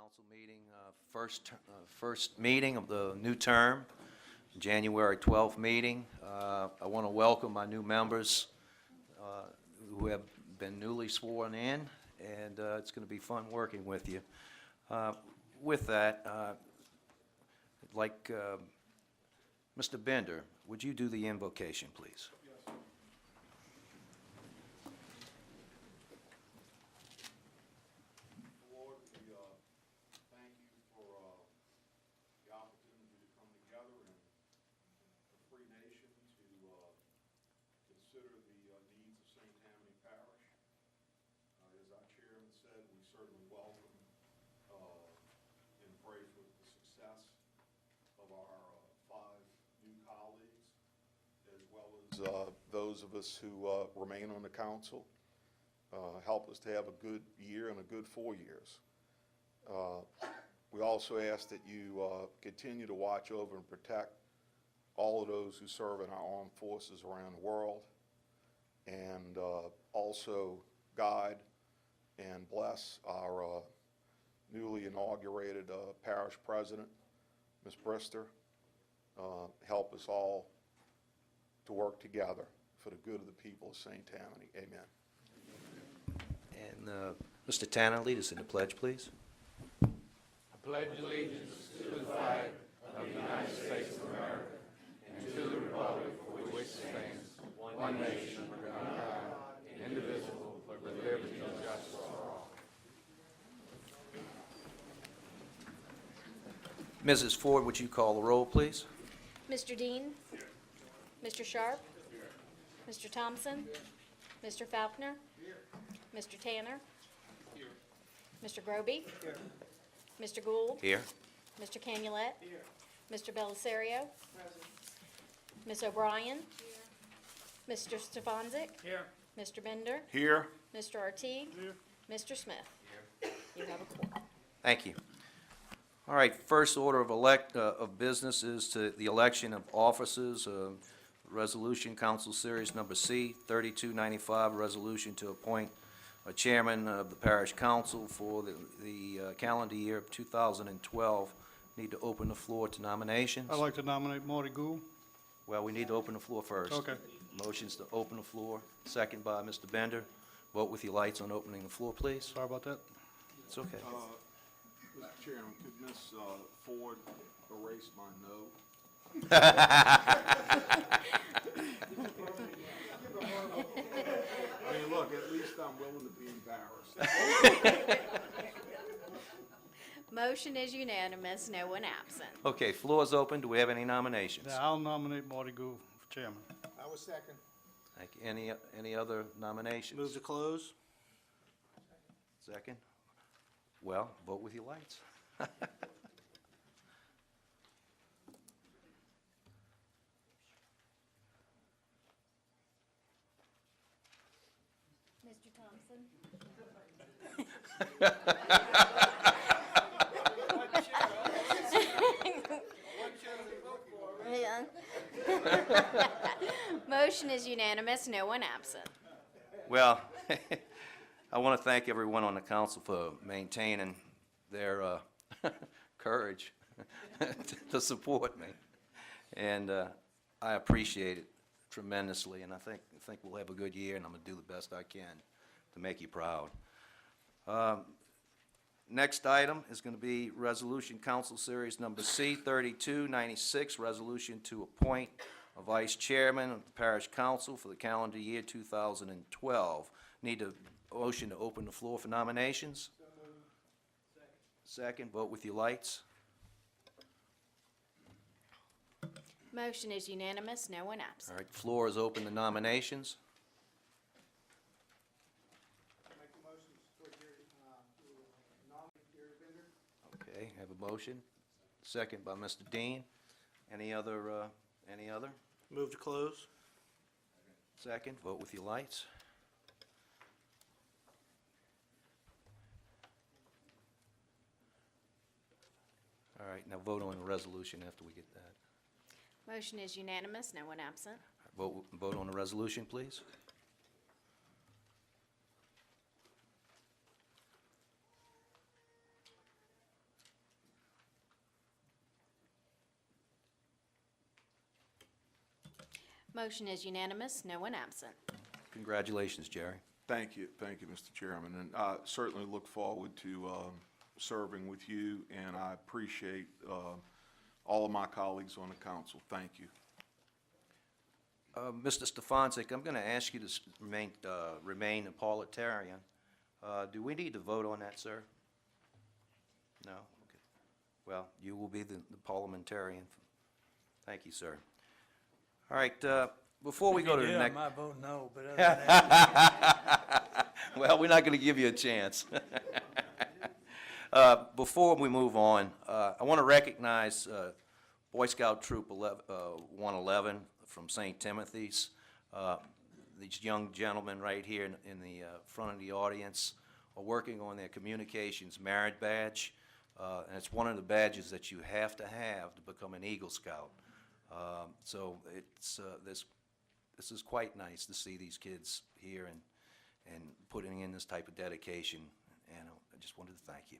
council meeting, first meeting of the new term, January 12th meeting. I want to welcome my new members who have been newly sworn in, and it's going to be fun working with you. With that, I'd like Mr. Bender, would you do the invocation, please? Consider the needs of St. Tammany Parish. As our chairman said, we certainly welcome and pray for the success of our 5 new colleagues, as well as those of us who remain on the council. Help us to have a good year and a good 4 years. We also ask that you continue to watch over and protect all of those who serve in our armed forces around the world, and also guide and bless our newly inaugurated parish president, Ms. Brister. Help us all to work together for the good of the people of St. Tammany. Amen. And Mr. Tanner, lead us in the pledge, please. I pledge allegiance to the flag of the United States of America and to the republic for which it stands, one nation, under God, indivisible, with liberty and justice for all. Mrs. Ford, would you call the roll, please? Mr. Dean? Mr. Sharp? Mr. Thompson? Mr. Faulkner? Mr. Tanner? Mr. Groby? Mr. Gould? Here. Mr. Canulet? Mr. Belisario? Ms. O'Brien? Mr. Stefanczyk? Mr. Bender? Here. Mr. Artigue? Mr. Smith? You have a quorum. Thank you. All right, first order of business is to the election of officers. Resolution Council Series Number C, 3295, resolution to appoint a chairman of the Parish Council for the calendar year of 2012. Need to open the floor to nominations. I'd like to nominate Marty Gould. Well, we need to open the floor first. Okay. Motion's to open the floor, second by Mr. Bender. Vote with your lights on opening the floor, please. Sorry about that. It's okay. Mr. Chairman, could Ms. Ford erase my no? I mean, look, at least I'm willing to be embarrassed. Motion is unanimous, no one absent. Okay, floor is open. Do we have any nominations? Yeah, I'll nominate Marty Gould for chairman. I was second. Thank you. Any other nominations? Move to close. Second? Well, vote with your lights. Mr. Thompson? Motion is unanimous, no one absent. Well, I want to thank everyone on the council for maintaining their courage to support me, and I appreciate it tremendously. And I think we'll have a good year, and I'm going to do the best I can to make you proud. Next item is going to be Resolution Council Series Number C, 3296, resolution to appoint a vice chairman of the Parish Council for the calendar year 2012. Need a motion to open the floor for nominations? Second, vote with your lights. Motion is unanimous, no one absent. All right, floor is open to nominations. Make the motion to nominate Gary Bender. Okay, have a motion. Second by Mr. Dean. Any other? Move to close. Second, vote with your lights. All right, now vote on the resolution after we get that. Motion is unanimous, no one absent. Vote on the resolution, please. Motion is unanimous, no one absent. Congratulations, Jerry. Thank you, Mr. Chairman, and I certainly look forward to serving with you, and I appreciate all of my colleagues on the council. Thank you. Mr. Stefanczyk, I'm going to ask you to remain a parliamentarian. Do we need to vote on that, sir? No? Okay. Well, you will be the parliamentarian. Thank you, sir. All right, before we go to the I next... might vote no, but other than that, Well, we're not going to give you a chance. Before we move on, I want to recognize Boy Scout Troop 111 from St. Timothy's. These young gentlemen right here in the front of the audience are working on their communications merit badge, and it's one of the badges that you have to become an Eagle Scout. So it's this is quite nice to see these kids here and putting in this type of dedication, and I just wanted to thank you.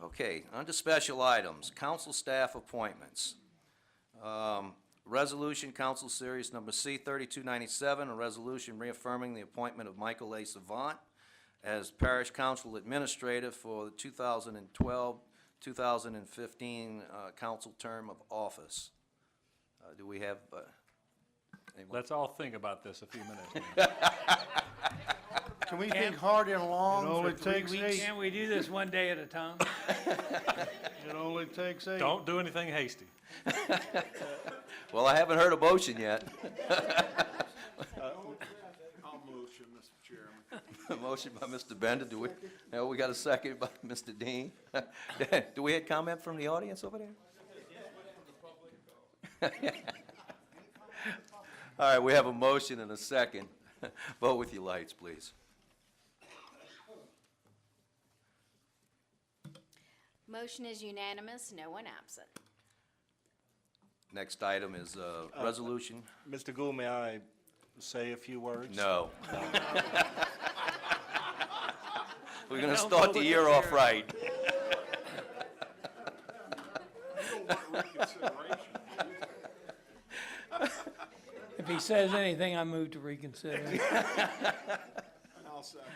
Okay, under special items, council staff appointments. Resolution, Council Series Number C 3297, a resolution reaffirming the appointment of Michael A. Savant as Parish Council Administrator for the 2012-2015 council term of office. Do we have anyone? Let's all think about this a few minutes. Can we think hard and long It for only 3 takes weeks? eight. can't we do this one day at a time? It only takes 8. Don't do anything hasty. Well, I haven't heard a motion yet. I'll motion, Mr. Chairman. A motion by Mr. Bender. Do we? No, we got a second by Mr. Dean. Do we have comment from the audience over there? All right, we have a motion and a second. Vote with your lights, please. Motion is unanimous, no one absent. Next item is resolution. Mr. Gould, may I say a few words? No. We're going to start the year off right. You don't want reconsideration. If he says anything, I move to reconsider. I'll second.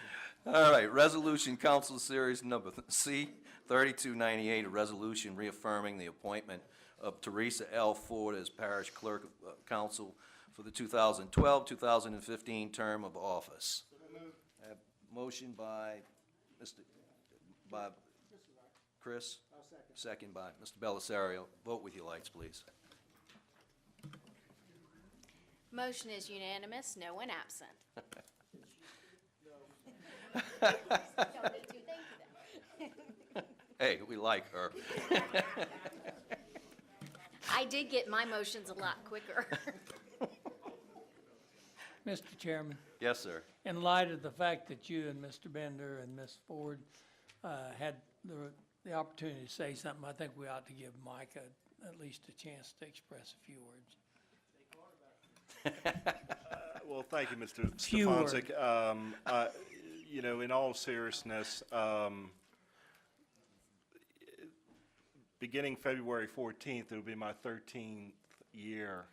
All right, Resolution Council Series Number C 3298, a resolution reaffirming the appointment of Teresa L. Ford as Parish Clerk of Council for the 2012-2015 term of office. I have motion by Chris. Second by Mr. Belisario. Vote with your lights, please. Motion is unanimous, no one absent. Hey, we like her. I did get my motions a lot quicker. Mr. Chairman, Yes, sir. in light of the fact that you and Mr. Bender and Ms. Ford had the opportunity to say something, I think we ought to give Mike at least a chance to express a few words. Well, thank you, Mr. Few Stefanczyk. You know, in all seriousness, beginning February 14th, it'll be my 13th year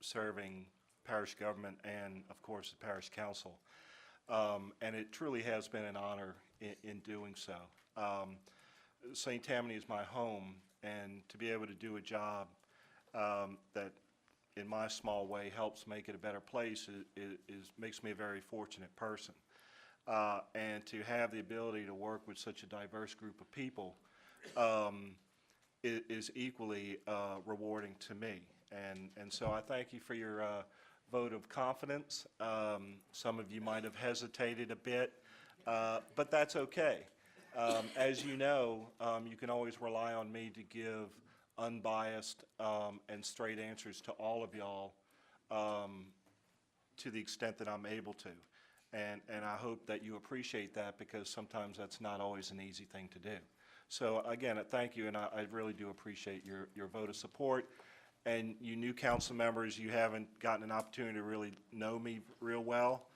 serving parish government and, of course, the parish council. And it truly has been an honor in doing so. St. Tammany is my home, and to be able to do a job that in my small way helps make it a better place makes me a very fortunate person. And to have the ability to work with such a diverse group of people is equally rewarding to me. And so I thank you for your vote of confidence. Some of you might have hesitated a bit, but that's okay. As you know, you can always rely on me to give unbiased and straight answers to all of y'all to the extent that I'm able to. And I hope that you appreciate that, because sometimes that's not always an easy thing to do. So again, thank you, and I really do appreciate your vote of support. And you new council members, you haven't gotten an opportunity to really know me real well.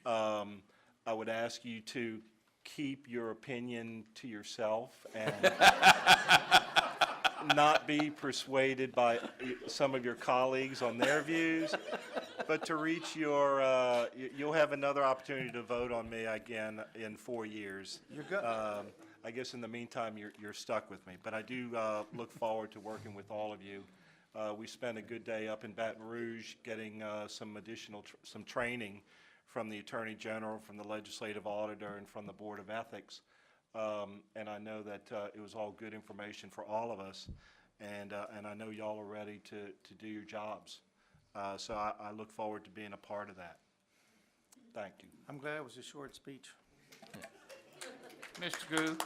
I would ask you to keep your opinion to yourself and not be persuaded by some of your colleagues on their views, but to reach your, you'll have another opportunity to vote on me again in 4 years. You're good. I guess in the meantime, you're stuck with me, but I do look forward to working with all of you. We spent a good day up in Baton Rouge getting some additional, some training from the Attorney General, from the Legislative Auditor, and from the Board of Ethics. And I know that it was all good information for all of us, and I know y'all are ready to do your jobs. So I look forward to being a part of that. Thank you. I'm glad it was a short speech. Mr. Gu,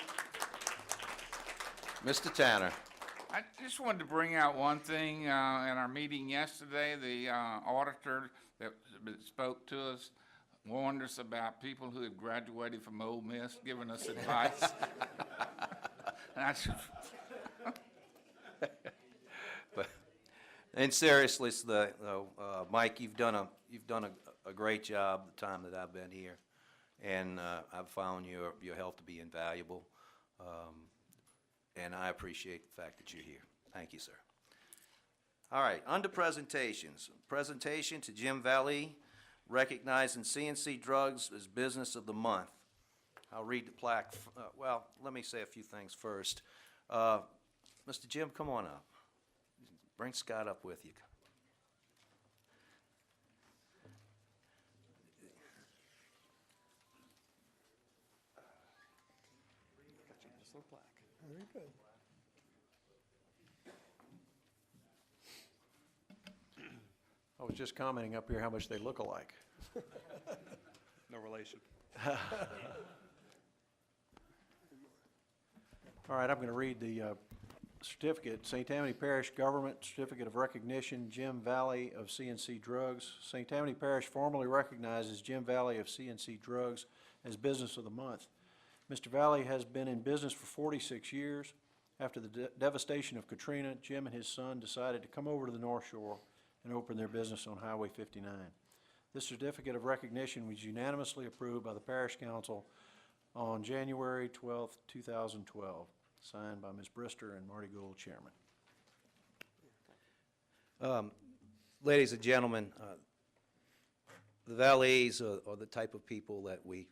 Mr. Tanner. I just wanted to bring out one thing, in our meeting yesterday, the, auditor that spoke to us warned us about people who had graduated from Ole Miss giving us advice. And I just, And seriously, Mike, you've done a great job the time that I've been here, and I've found your help to be invaluable, and I appreciate the fact that you're here. Thank you, sir. All right, under presentations, presentation to Jim Valley, recognizing CNC Drugs as Business of the Month. I'll read the plaque. Well, let me say a few things first. Mr. Jim, come on up. Bring Scott up with you. Very good. I was just commenting up here how much they look alike. No relation. All right, I'm going to read the certificate. St. Tammany Parish Government Certificate of Recognition, Jim Valley of CNC Drugs. St. Tammany Parish formally recognizes Jim Valley of CNC Drugs as Business of the Month. Mr. Valley has been in business for 46 years. After the devastation of Katrina, Jim and his son decided to come over to the North Shore and open their business on Highway 59. This certificate of recognition was unanimously approved by the Parish Council on January 12, 2012, signed by Ms. Brister and Marty Gould, Chairman. Ladies and gentlemen, the Valleys are the type of people that we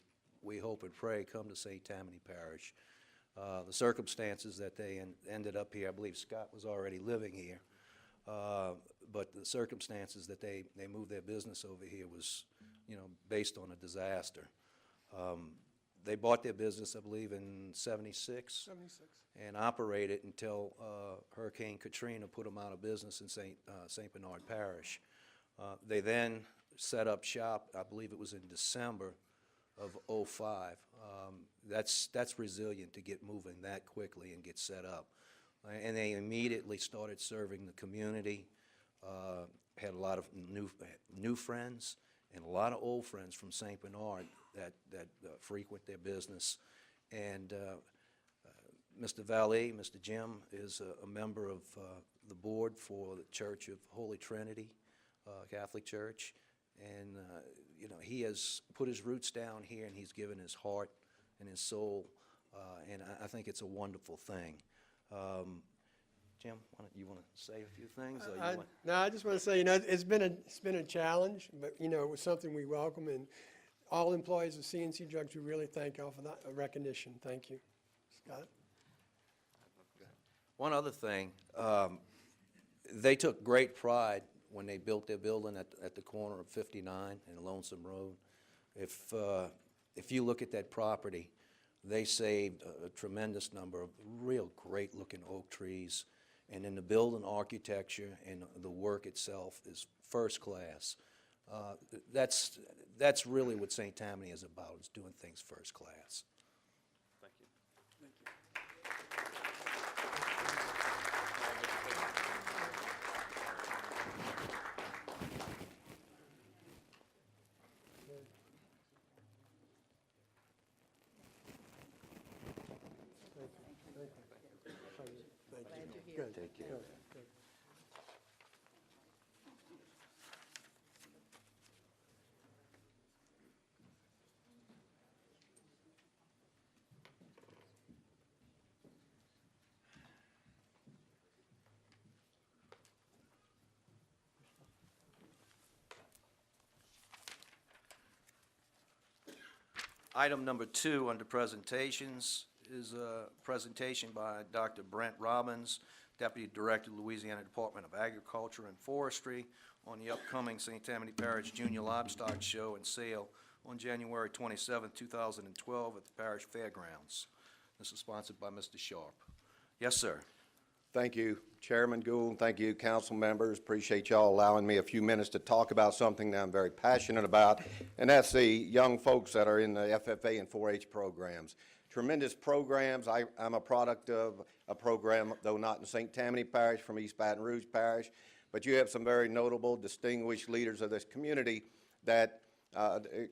hope and pray come to St. Tammany Parish. The circumstances that they ended up here, I believe Scott was already living here, but the circumstances that they moved their business over here was, based on a disaster. They bought their business, I believe, in 76. And operated until Hurricane Katrina put them out of business in St. Bernard Parish. They then set up shop, I believe it was in December of '05. That's resilient to get moving that quickly and get set up. And they immediately started serving the community, had a lot of new friends and a lot of old friends from St. Bernard that frequent their business. And Mr. Valley, Mr. Jim, is a member of the board for the Church of Holy Trinity, Catholic Church. And, he has put his roots down here, and he's given his heart and his soul, and I think it's a wonderful thing. Jim, you want to say a few things? Or you want... No, I just want to say, it's been a challenge, but, it was something we welcome, and all employees of CNC Drugs, we really thank y'all for that recognition. Thank you. Scott? One other thing, they took great pride when they built their building at the corner of 59 and Lonesome Road. If you look at that property, they saved a tremendous number of real great-looking oak trees, and in the building architecture and the work itself is first class. That's really what St. Tammany is about, is doing things first class. Thank you. Good. Take care. Good. Good. Item number 2 under presentations is a presentation by Dr. Brent Robbins, Deputy Director, Louisiana Department of Agriculture and Forestry, on the upcoming St. Tammany Parish Junior Livestock Show and Sale on January 27, 2012 at the Parish Fairgrounds. This is sponsored by Mr. Sharp. Yes, sir. Thank you, Chairman Gould. Thank you, council members. Appreciate y'all allowing me a few minutes to talk about something that I'm very passionate about, and that's the young folks that are in the FFA and 4-H programs. Tremendous programs. I'm a product of a program, though not in St. Tammany Parish, from East Baton Rouge Parish, but you have some very notable, distinguished leaders of this community that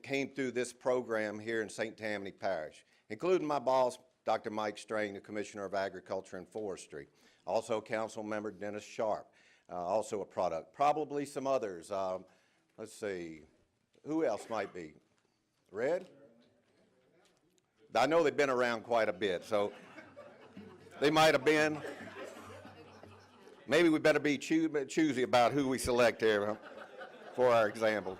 came through this program here in St. Tammany Parish, including my boss, Dr. Mike Strang, the Commissioner of Agriculture and Forestry. Also, Council Member Dennis Sharp, also a product. Probably some others. Let's see, who else might be? Red? I know they've been around quite a bit, so they might have been. Maybe we better be choosy about who we select here for our example.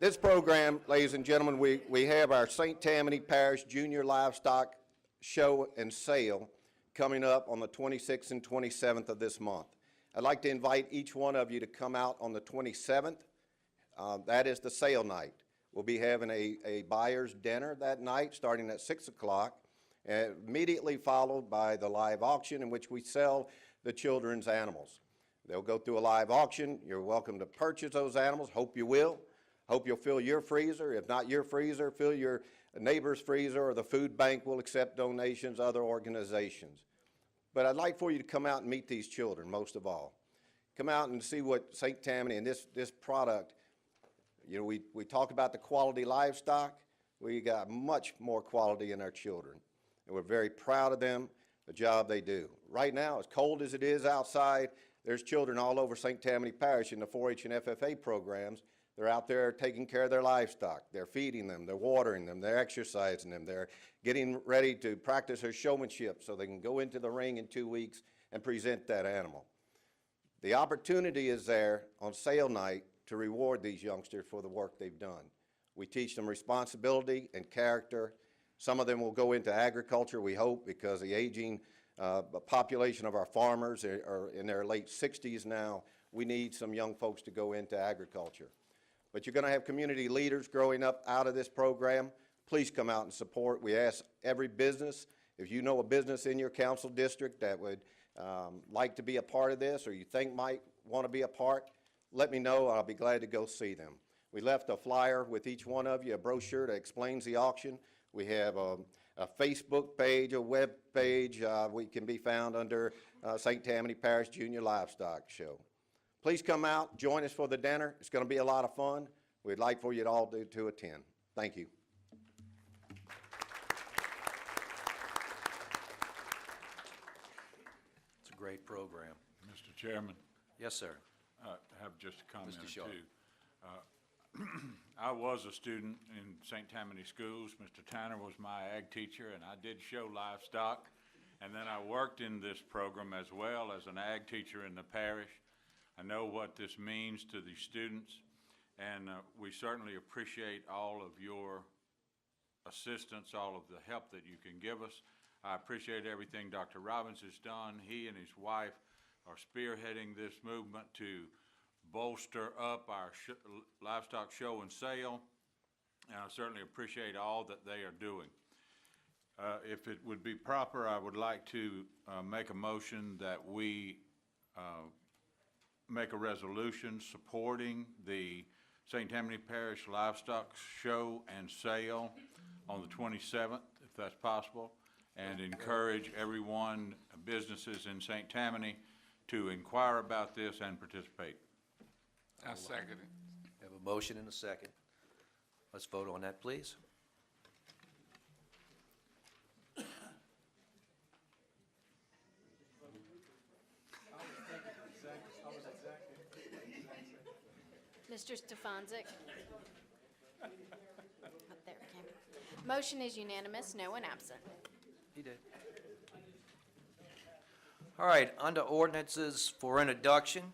This program, ladies and gentlemen, we have our St. Tammany Parish Junior Livestock Show and Sale coming up on the 26th and 27th of this month. I'd like to invite each one of you to come out on the 27th. That is the sale night. We'll be having a buyer's dinner that night starting at 6 o'clock, immediately followed by the live auction in which we sell the children's animals. They'll go through a live auction. You're welcome to purchase those animals. Hope you will. Hope you'll fill your freezer. If not your freezer, fill your neighbor's freezer, or the food bank will accept donations, other organizations. But I'd like for you to come out and meet these children, most of all. Come out and see what St. Tammany and this product, you know, we talk about the quality livestock. We got much more quality in our children, and we're very proud of them, the job they do. Right now, as cold as it is outside, there's children all over St. Tammany Parish in the 4-H and FFA programs. They're out there taking care of their livestock. They're feeding them, they're watering them, they're exercising them, they're getting ready to practice their showmanship so they can go into the ring in 2 weeks and present that animal. The opportunity is there on sale night to reward these youngsters for the work they've done. We teach them responsibility and character. Some of them will go into agriculture, we hope, because the aging population of our farmers are in their late 60s now. We need some young folks to go into agriculture. But you're going to have community leaders growing up out of this program. Please come out and support. We ask every business, if you know a business in your council district that would like to be a part of this, or you think might want to be a part, let me know. I'll be glad to go see them. We left a flyer with each one of you, a brochure that explains the auction. We have a Facebook page, a web page. We can be found under St. Tammany Parish Junior Livestock Show. Please come out, join us for the dinner. It's going to be a lot of fun. We'd like for you to all to attend. Thank you. It's a great program. Mr. Chairman, Yes, sir. I have just a comment Mr. or Sharp. two. I was a student in St. Tammany schools. Mr. Tanner was my ag teacher, and I did show livestock. And then I worked in this program as well as an ag teacher in the parish. I know what this means to the students, and we certainly appreciate all of your assistance, all of the help that you can give us. I appreciate everything Dr. Robbins has done. He and his wife are spearheading this movement to bolster up our livestock show and sale, and I certainly appreciate all that they are doing. If it would be proper, I would like to make a motion that we make a resolution supporting the St. Tammany Parish Livestock Show and Sale on the 27th, if that's possible, and encourage everyone, businesses in St. Tammany, to inquire about this and participate. I second it. Have a motion and a second. Let's vote on that, please. Mr. Stefanczyk? Oh, there it came. Motion is unanimous, no one absent. He did. All right, under ordinances for introduction,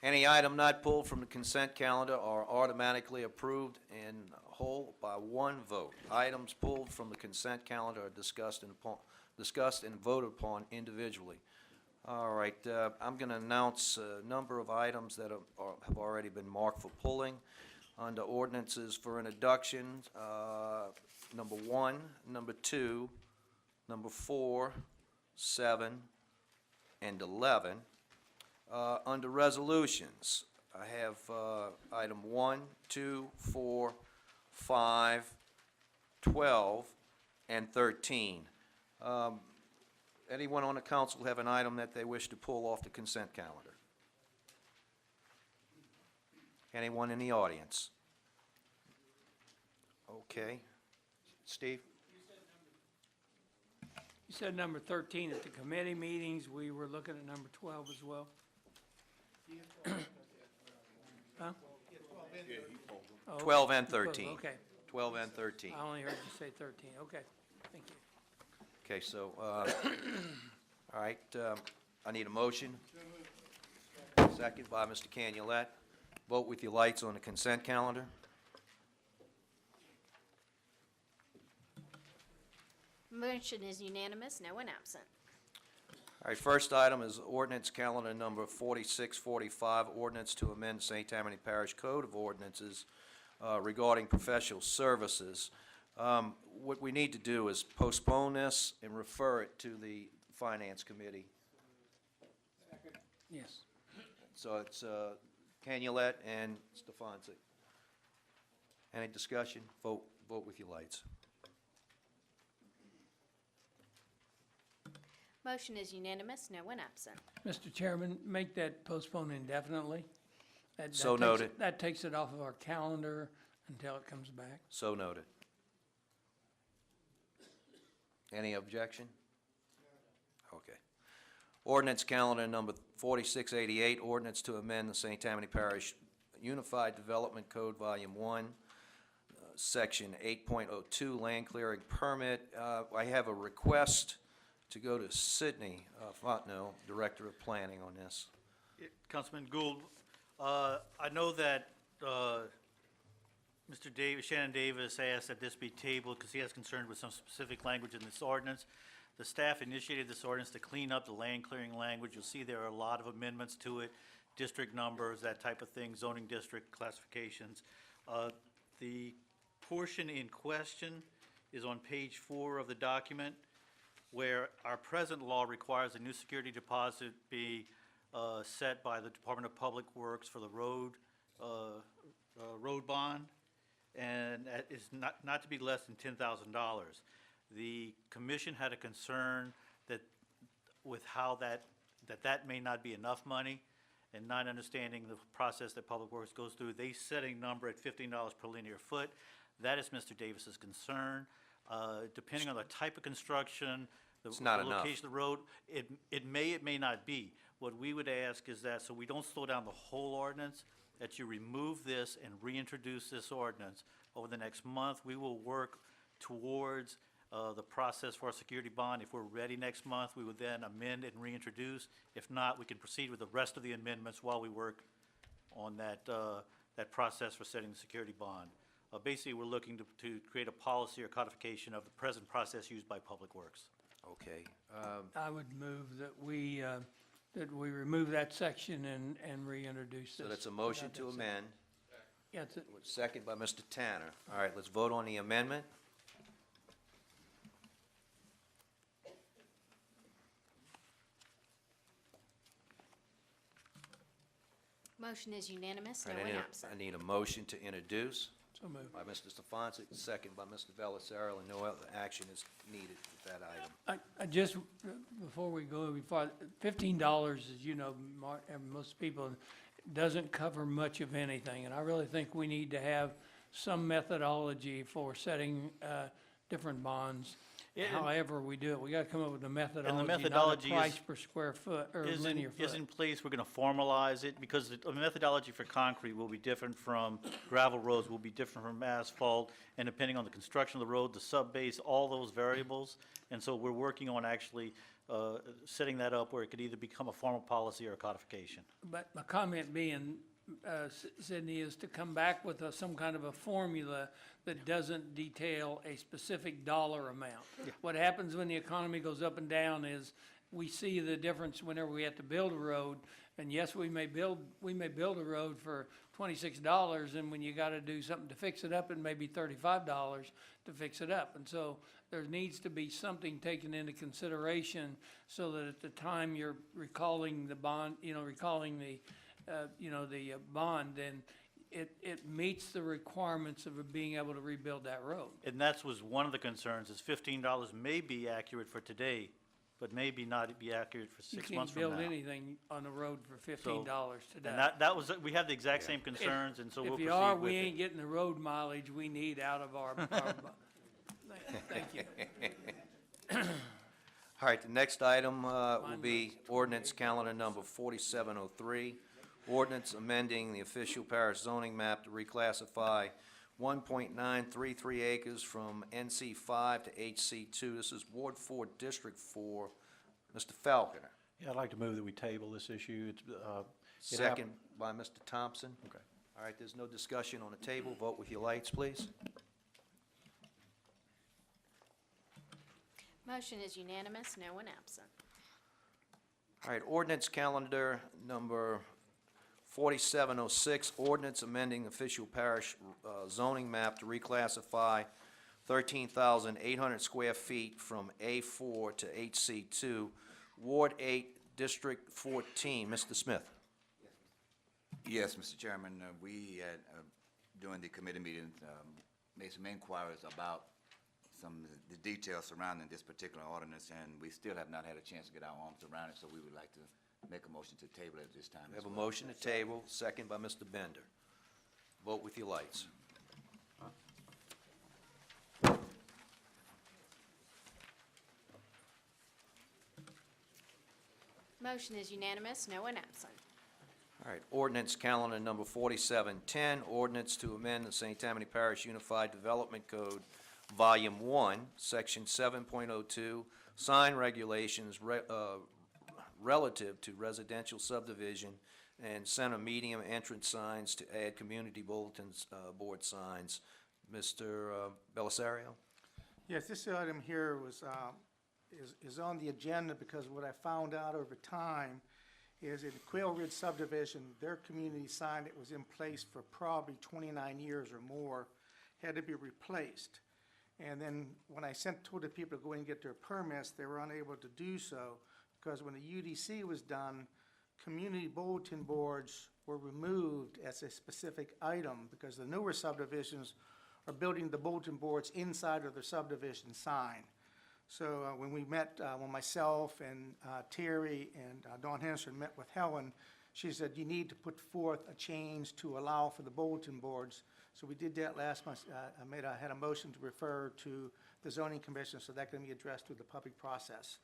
Any item not pulled from the consent calendar are automatically approved in whole by one vote. Items pulled from the consent calendar are discussed and voted upon individually. All right, I'm going to announce a number of items that have already been marked for pulling. Under ordinances for introduction, number 1, number 2, number 4, 7, and 11. Under resolutions, I have item 1, 2, 4, 5, 12, and 13. Anyone on the council have an item that they wish to pull off the consent calendar? Anyone in the audience? Okay. Steve? You said number 13 at the committee meetings. We were looking at number 12 as well. Huh? 12 and 13. Okay. 12 and 13. I only heard you say 13. Okay, thank you. Okay, so, all right, I need a motion. Second by Mr. Canulette. Vote with your lights on the consent calendar. Motion is unanimous, no one absent. All right, first item is ordinance calendar number 4645, ordinance to amend St. Tammany Parish Code of Ordinances regarding professional services. What we need to do is postpone this and refer it to the Finance Committee. Yes. So it's Canulette and Stefanczyk. Any discussion? Vote with your lights. Motion is unanimous, no one absent. Mr. Chairman, make that postpone indefinitely. That So takes noted. it- That takes it off of our calendar until it comes back. So noted. Any objection? Okay. Ordinance calendar number 4688, ordinance to amend the St. Tammany Parish Unified Development Code, Volume 1, Section 8.02, Land Clearing Permit. I have a request to go to Sidney Fontenot, Director of Planning, on this. Councilman Gould, I know that Mr. Davis, Shannon Davis asked that this be tabled because he has concern with some specific language in this ordinance. The staff initiated this ordinance to clean up the land clearing language. You'll see there are a lot of amendments to it, district numbers, that type of thing, zoning district classifications. The portion in question is on page 4 of the document, where our present law requires a new security deposit be set by the Department of Public Works for the road bond, and that is not to be less than $10,000. The commission had a concern that with how that may not be enough money, and not understanding the process that Public Works goes through. They set a number at $15 per linear foot. That is Mr. Davis's concern. Depending on the type of construction, the not enough. location of the road, it may not be. What we would ask is that, so we don't slow down the whole ordinance, that you remove this and reintroduce this ordinance. Over the next month, we will work towards the process for a security bond. If we're ready next month, we would then amend and reintroduce. If not, we can proceed with the rest of the amendments while we work on that process for setting the security bond. Basically, we're looking to create a policy or codification of the present process used by Public Works. Okay. I would move that we remove that section and reintroduce this. So that's a motion to amend, Yeah, it's a- second by Mr. Tanner. All right, let's vote on the amendment. Motion is unanimous, All no right, one I absent. need a motion to introduce so moved. by Mr. Stefanczyk, second by Mr. Bellicero, and no other action is needed with that item. I just, before we go, $15, as you know, most people, doesn't cover much of anything. And I really think we need to have some methodology for setting different bonds. however we do it. We gotta come up with a methodology, not a methodology price is- per square foot or is linear is foot. in place. We're going to formalize it because the methodology for concrete will be different from gravel roads, will be different from asphalt, and depending on the construction of the road, the subbase, all those variables. And so we're working on actually setting that up where it could either become a formal policy or a codification. But my comment being, Sydney, is to come back with some kind of a formula that doesn't detail a specific dollar amount. What happens when the economy goes up and down is we see the difference whenever we have to build a road. And yes, we may build a road for $26, and when you gotta do something to fix it up, it may be $35 to fix it up. And so there needs to be something taken into consideration so that at the time you're recalling the bond, recalling the bond, then it meets the requirements of being able to rebuild that road. And that was one of the concerns, is $15 may be accurate for today, but maybe not be accurate for 6 months from now. You can't build anything on the road for $15 today. And that was, we had the exact same concerns, and so we'll If proceed you are, with we it. ain't getting the road mileage we need out of our thank you. All right, the next item will be ordinance calendar number 4703, ordinance amending the official parish zoning map to reclassify 1.933 acres from NC 5 to HC 2. This is Ward 4, District 4. Mr. Falconer. Yeah, I'd like to move that we table this issue. It's, Second by Mr. Thompson. Okay. All right, there's no discussion on the table. Vote with your lights, please. Motion is unanimous, no one absent. All right, ordinance calendar number 4706, ordinance amending official parish zoning map to reclassify 13,800 square feet from A4 to HC2, Ward 8, District 14. Mr. Smith. Yes, Mr. Chairman, we, during the committee meeting, made some inquiries about some of the details surrounding this particular ordinance, and we still have not had a chance to get our arms around it, so we would like to make a motion to table it at this time. We have a motion to table, second by Mr. Bender. Vote with your lights. Motion is unanimous, no one absent. All right, ordinance calendar number 4710, ordinance to amend the St. Tammany Parish Unified Development Code, Volume 1, Section 7.02, sign regulations relative to residential subdivision and center medium entrance signs to add community bulletins, board signs. Mr. Belisario? Yes, this item here was, is on the agenda because what I found out over time is in Quail Ridge subdivision, their community sign that was in place for probably 29 years or more had to be replaced. And then when I told the people to go in and get their permits, they were unable to do so because when the UDC was done, community bulletin boards were removed as a specific item because the newer subdivisions are building the bulletin boards inside of their subdivision sign. So when we met, when myself and Terry and Dawn Henderson met with Helen, she said, you need to put forth a change to allow for the bulletin boards. So we did that last month. I had a motion to refer to the zoning commission so that can be addressed through the public process.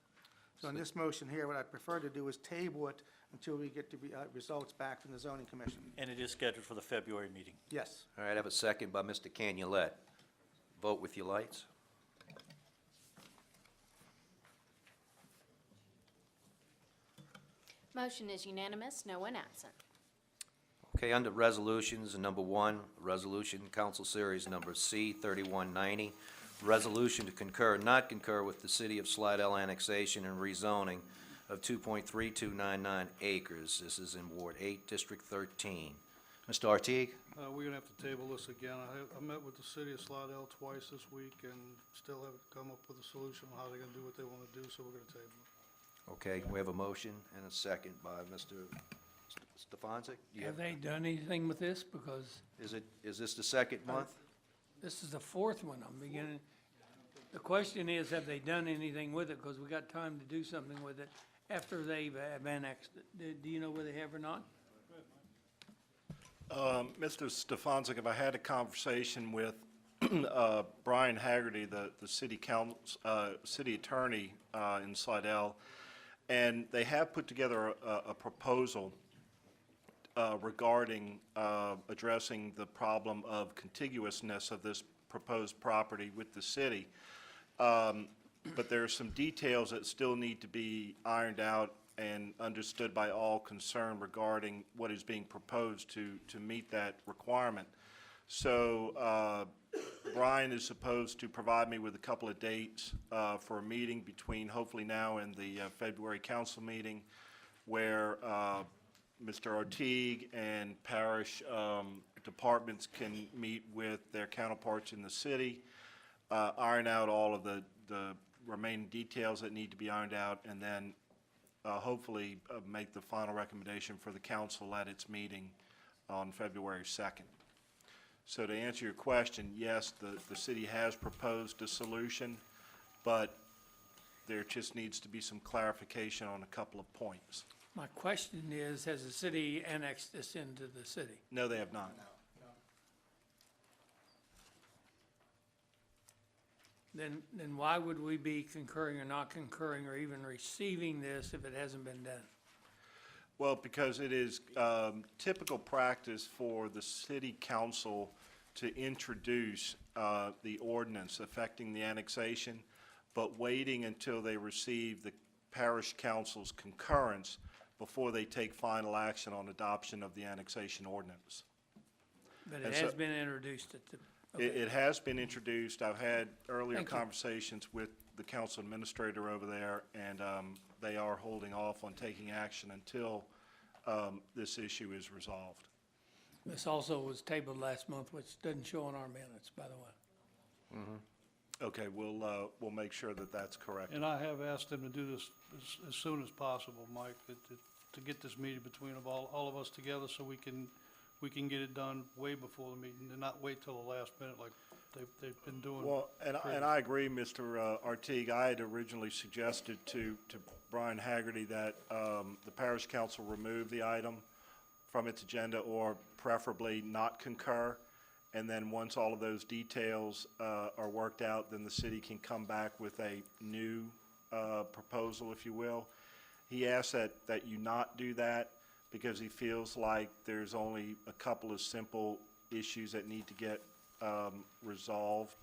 So in this motion here, what I prefer to do is table it until we get the results back from the zoning commission. And it is scheduled for the February meeting. Yes. All right, I have a second by Mr. Canulette. Vote with your lights. Motion is unanimous, no one absent. Okay, under resolutions, number 1, resolution, council series number C 3190, resolution to concur, not concur with the City of Slidell annexation and rezoning of 2.3299 acres. This is in Ward 8, District 13. Mr. Artigue? We're gonna have to table this again. I met with the city of Slidell twice this week and still haven't come up with a solution on how they're gonna do what they wanna do, so we're gonna table it. Okay, we have a motion and a second by Mr. Stefanczyk. Do you Have they done anything with this? Because Is this the second month? this is the fourth one I'm beginning. The question is, have they done anything with it? Because we got time to do something with it after they've annexed it. Do you know whether they have or not? Mr. Stefanczyk, I had a conversation with Brian Haggerty, the city city attorney in Slidell, and they have put together a proposal regarding addressing the problem of contiguousness of this proposed property with the city. But there are some details that still need to be ironed out and understood by all concerned regarding what is being proposed to meet that requirement. So Brian is supposed to provide me with a couple of dates for a meeting between hopefully now and the February council meeting, where Mr. Artigue and Parish departments can meet with their counterparts in the city, iron out all of the remaining details that need to be ironed out, and then hopefully make the final recommendation for the council at its meeting on February 2nd. So to answer your question, yes, the city has proposed a solution, but there just needs to be some clarification on a couple of points. My question is, has the city annexed this into the city? No, they have not. Then why would we be concurring or not concurring or even receiving this if it hasn't been done? Well, because it is typical practice for the city council to introduce the ordinance affecting the annexation, but waiting until they receive the parish council's concurrence before they take final action on adoption of the annexation ordinance. But And it so- has been introduced at the, It has been introduced. I've had earlier Thank you. conversations with the council administrator over there, and they are holding off on taking action until this issue is resolved. this also was tabled last month, which doesn't show on our minutes, by the way. Okay, we'll make sure that that's correct. And I have asked them to do this as soon as possible, Mike, to get this meeting between all of us together so we can get it done way before the meeting and not wait till the last minute like they've been doing. Well, and I agree, Mr. Artigue. I had originally suggested to Brian Haggerty that the parish council remove the item from its agenda, or preferably not concur. And then once all of those details are worked out, then the city can come back with a new proposal, if you will. He asked that you not do that because he feels like there's only a couple of simple issues that need to get resolved.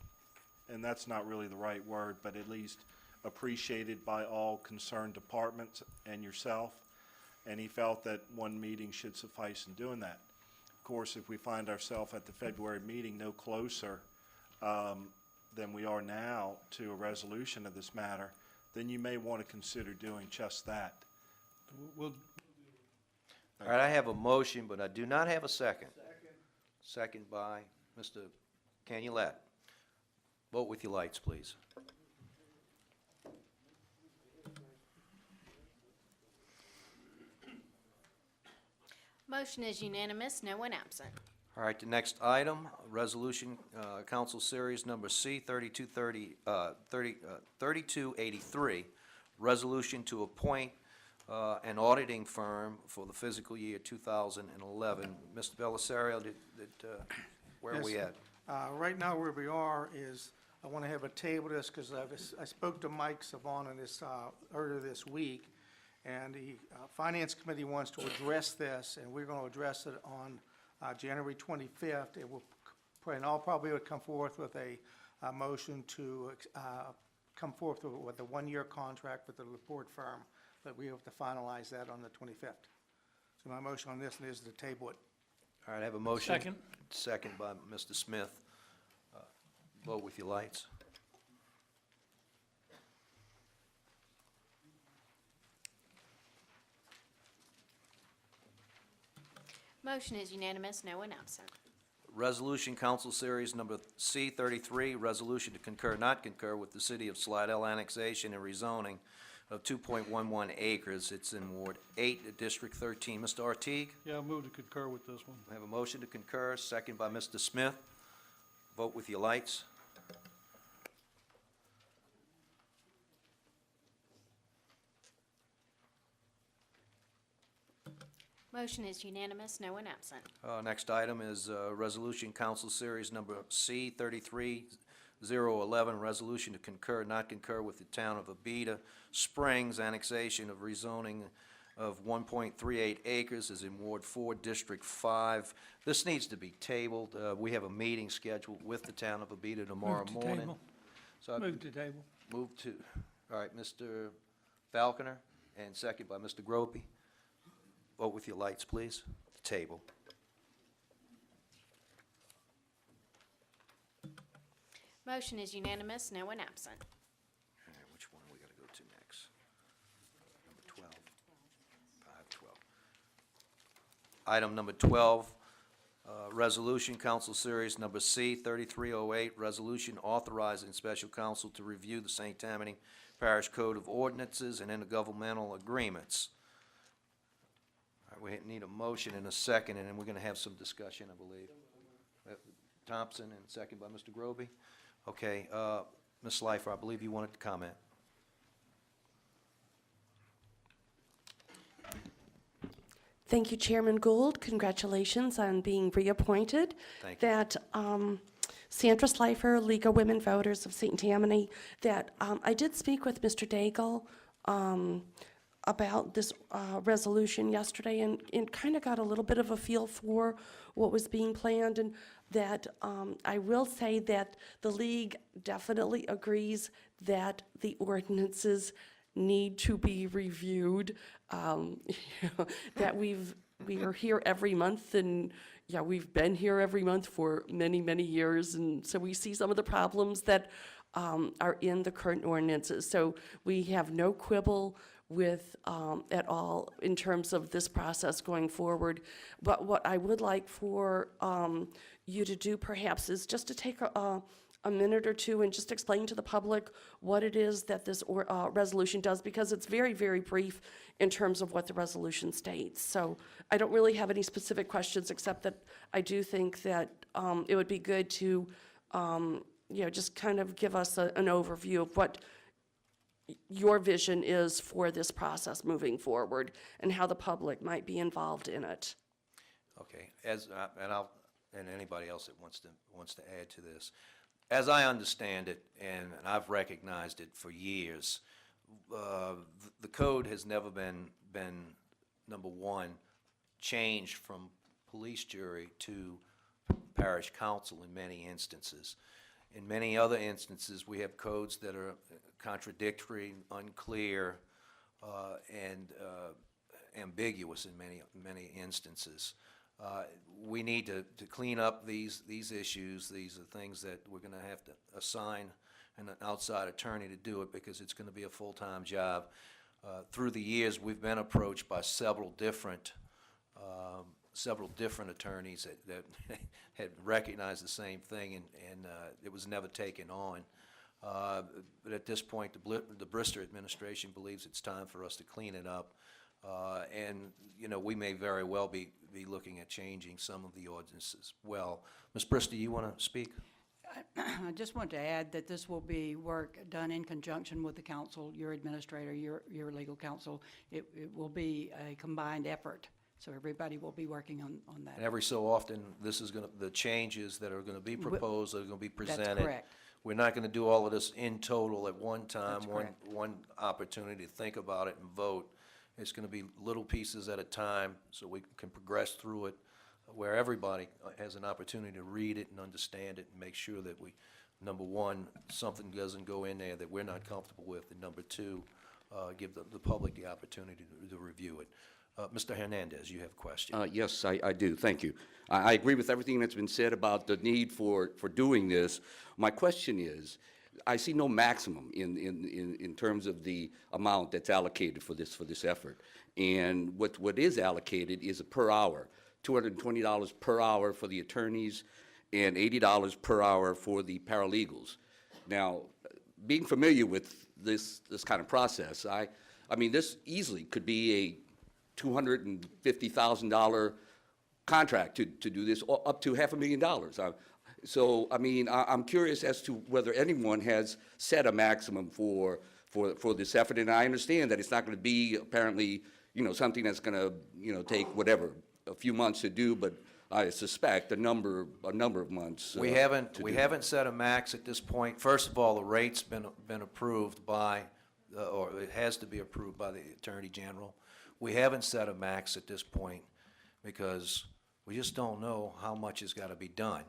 And that's not really the right word, but at least appreciated by all concerned departments and yourself. And he felt that one meeting should suffice in doing that. Of course, if we find ourselves at the February meeting no closer than we are now to a resolution of this matter, then you may want to consider doing just that. We'll, All right, I have a motion, but I do not have a second. Second by Mr. Canulette. Vote with your lights, please. Motion is unanimous, no one absent. All right, the next item, Resolution, Council Series Number C, 3283, resolution to appoint an auditing firm for the fiscal year 2011. Mr. Belisario, where are we Yes. at? Right now, where we are is, I want to have a table this, because I spoke to Mike Savon on this, earlier this week, and the Finance Committee wants to address this, and we're going to address it on January 25th. It will, in all probability, come forth with a motion to come forth with a one-year contract with the report firm, but we have to finalize that on the 25th. So my motion on this is to table it. All right, I have a motion. Second. Second by Mr. Smith. Vote with your lights. Motion is unanimous, no one absent. Resolution Council Series Number C, 33, resolution to concur, not concur with the City of Slidell annexation and rezoning of 2.11 acres. It's in Ward 8, District 13. Mr. Artigue? yeah, I'll move to concur with this one. I have a motion to concur, second by Mr. Smith. Vote with your lights. Motion is unanimous, no one absent. Next item is Resolution Council Series Number C 33011, resolution to concur, not concur with the town of Abita Springs annexation of rezoning of 1.38 acres is in Ward 4, District 5. This needs to be tabled. We have a meeting scheduled with the town of Abita tomorrow Move to morning. table. So I Move to table. move to, all right, Mr. Falconer, and second by Mr. Gropey. Vote with your lights, please. Table. Motion is unanimous, no one absent. All right, which one we gotta go to next? Number 12. 512. Item number 12, Resolution Council Series Number C 3308, resolution authorizing special counsel to review the St. Tammany Parish Code of Ordinances and intergovernmental agreements. All right, we need a motion and a second, and then we're gonna have some discussion, I believe. Thompson, and second by Mr. Groby. Okay, Ms. Slifer, I believe you wanted to comment. Thank you, Chairman Gould. Congratulations on being reappointed. Thank you. That Sandra Slifer, League of Women Voters of St. Tammany, that I did speak with Mr. Daigle about this resolution yesterday and kind of got a little bit of a feel for what was being planned, and that I will say that the League definitely agrees that the ordinances need to be reviewed, that we are here every month, and yeah, we've been here every month for many, many years, and so we see some of the problems that are in the current ordinances. So we have no quibble with at all in terms of this process going forward. But what I would like for you to do perhaps is just to take a minute or two and just explain to the public what it is that this resolution does, because it's very, very brief in terms of what the resolution states. So I don't really have any specific questions, except that I do think that it would be good to, just kind of give us an overview of what your vision is for this process moving forward and how the public might be involved in it. Okay, and anybody else that wants to add to this. As I understand it, and I've recognized it for years, the code has never been, number one, changed from police jury to parish council in many instances. In many other instances, we have codes that are contradictory, unclear, and ambiguous in many instances. We need to clean up these issues. These are things that we're going to have to assign an outside attorney to do it, because it's going to be a full-time job. Through the years, we've been approached by several different attorneys that had recognized the same thing, and it was never taken on. But at this point, the Brister administration believes it's time for us to clean it up. And, we may very well be looking at changing some of the ordinances. Well, Ms. Brister, you want to speak? I just want to add that this will be work done in conjunction with the council, your administrator, your legal counsel. It will be a combined effort, so everybody will be working on that. And every so often, the changes that are going to be proposed are going to be presented. That's correct. We're not going to do all of this in total at one time, That's correct. one opportunity to think about it and vote. It's going to be little pieces at a time, so we can progress through it, where everybody has an opportunity to read it and understand it, and make sure that we, number one, something doesn't go in there that we're not comfortable with, and number two, give the public the opportunity to review it. Mr. Hernandez, you have a question. Yes, I do. Thank you. I agree with everything that's been said about the need for doing this. My question is, I see no maximum in terms of the amount that's allocated for this effort. And what is allocated is a per hour, $220 per hour for the attorneys and $80 per hour for the paralegals. Now, being familiar with this kind of process, I mean, this easily could be a $250,000 contract to do this, up to $500,000. So, I mean, I'm curious as to whether anyone has set a maximum for this effort, and I understand that it's not going to be apparently, something that's gonna, take whatever, a few months to do, but I suspect a number of months. We to do. haven't set a max at this point. First of all, the rate's been approved by, or it has to be approved by the Attorney General. We haven't set a max at this point because we just don't know how much has got to be done.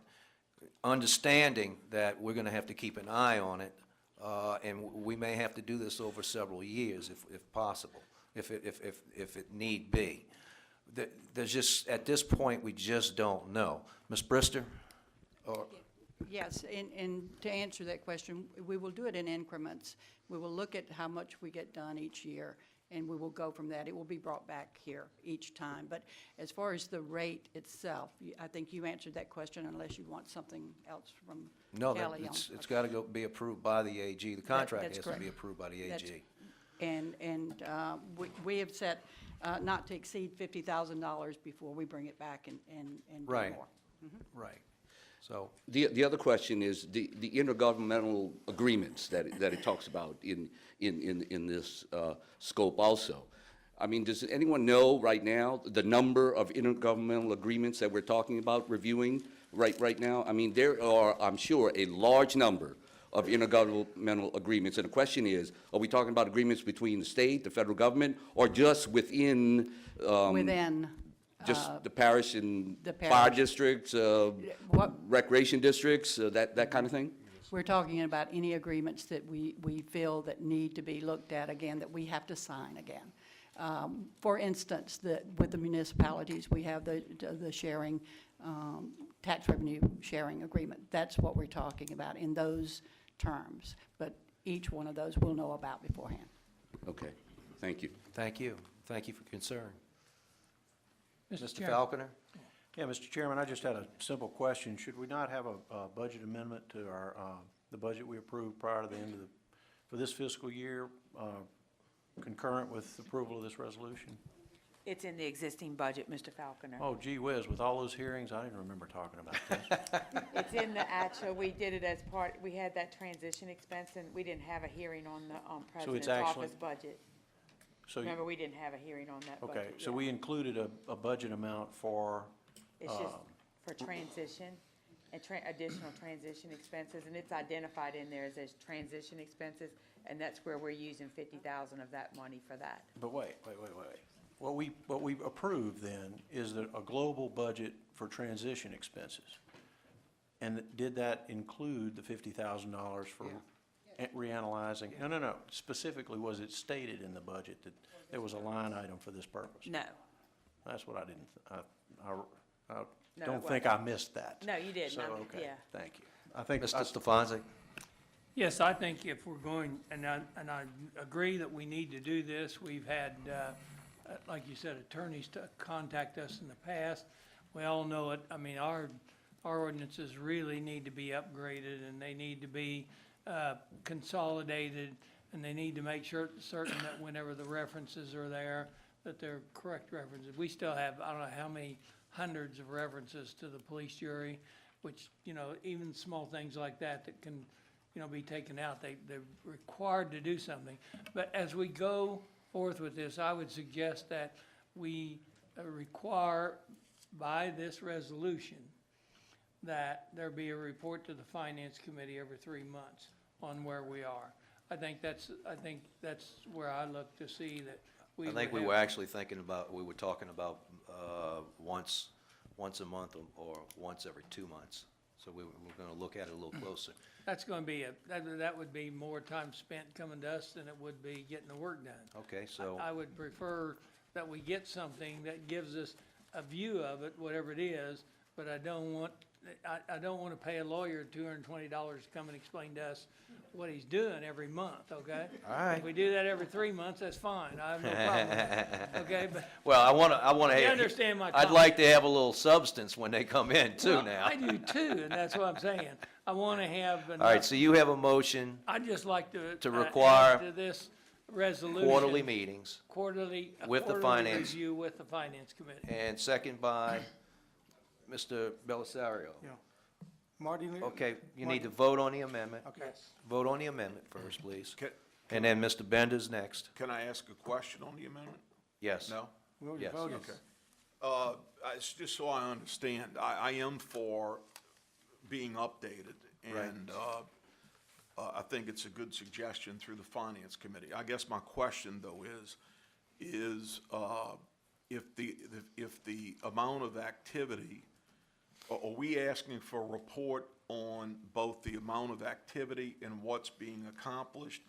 Understanding that we're going to have to keep an eye on it, and we may have to do this over several years if possible, if it need be. There's just, at this point, we just don't know. Ms. Brister? Or, Yes, and to answer that question, we will do it in increments. We will look at how much we get done each year, and we will go from that. It will be brought back here each time. But as far as the rate itself, I think you answered that question unless you want something else from no, Kelly. it's got to be approved by the AG. The contract that's has correct. to be approved by the AG. And we have set not to exceed $50,000 before we bring it back and do Right. more. Right. So, The other question is the intergovernmental agreements that it talks about in this scope also. I mean, does anyone know right now the number of intergovernmental agreements that we're talking about reviewing right now? I mean, there are, I'm sure, a large number of intergovernmental agreements. And the question is, are we talking about agreements between the state, the federal government, or just within Within. just the parish and the fire parish. districts, What- recreation districts, that kind of thing? We're talking about any agreements that we feel that need to be looked at again, that we have to sign again. For instance, with the municipalities, we have the sharing, tax revenue sharing agreement. That's what we're talking about in those terms. But each one of those we'll know about beforehand. Okay, thank you. thank you. Thank you for concern. Mr. Chairman. Falconer? Yeah, Mr. Chairman, I just had a simple question. Should we not have a budget amendment to our, the budget we approved prior to the end of for this fiscal year, concurrent with approval of this resolution? It's in the existing budget, Mr. Falconer. Oh, gee whiz, with all those hearings, I didn't remember talking about this. It's in the actual, we did it as part, we had that transition expense, and we didn't have a hearing on the President's actually- office budget. So, Remember, we didn't have a hearing on that budget. okay, so yeah. we included a budget amount for, It's just for transition and additional transition expenses, and it's identified in there as transition expenses, and that's where we're using 50,000 of that money for that. but wait. What we approved then is a global budget for transition expenses. And did that include the $50,000 for reanalyzing? No. Specifically, was it stated in the budget that there was a line item for this purpose? No. That's what I didn't, I No, don't it think I missed that. No, you didn't. So, I mean, okay, yeah. thank you. I think, Mr. Stefanczyk? Yes, I think if we're going, and I agree that we need to do this, we've had, like you said, attorneys to contact us in the past. We all know it, I mean, our ordinances really need to be upgraded, and they need to be consolidated, and they need to make certain that whenever the references are there, that they're correct references. We still have, I don't know how many hundreds of references to the police jury, which, even small things like that can, be taken out. They're required to do something. But as we go forth with this, I would suggest that we require by this resolution that there be a report to the Finance Committee every 3 months on where we are. I think that's where I look to see that we I think would we were have- actually we were talking about once a month or once every 2 months. So we're going to look at it a little closer. That's going to be that would be more time spent coming to us than it would be getting the work done. Okay, so, I would prefer that we get something that gives us a view of it, whatever it is, but I don't want to pay a lawyer $220 to come and explain to us what he's doing every month, okay? All right. If we do that every 3 months, that's fine, I have no problem with that, okay? But well, I want to you have. understand my I'd comment. like to have a little substance when they come in too Well, now. I do too, and that's what I'm saying. I want to have enough. All right, so you have a motion, I'd just like to require add to this resolution. quarterly meetings, Quarterly. with the quarterly finance- review with the Finance Committee. and second by Mr. Belisario. Yeah. Marty? Okay, you need to vote on the amendment. Okay. Vote on the amendment first, please. Can- And then Mr. Bender's next. Can I ask a question on the amendment? Yes. No? We already Yes. voted. Okay. It's just so I understand, I am for being updated, and I think it's a good suggestion through the Finance Committee. I guess my question, though, is if the amount of activity, are we asking for a report on both the amount of activity and what's being accomplished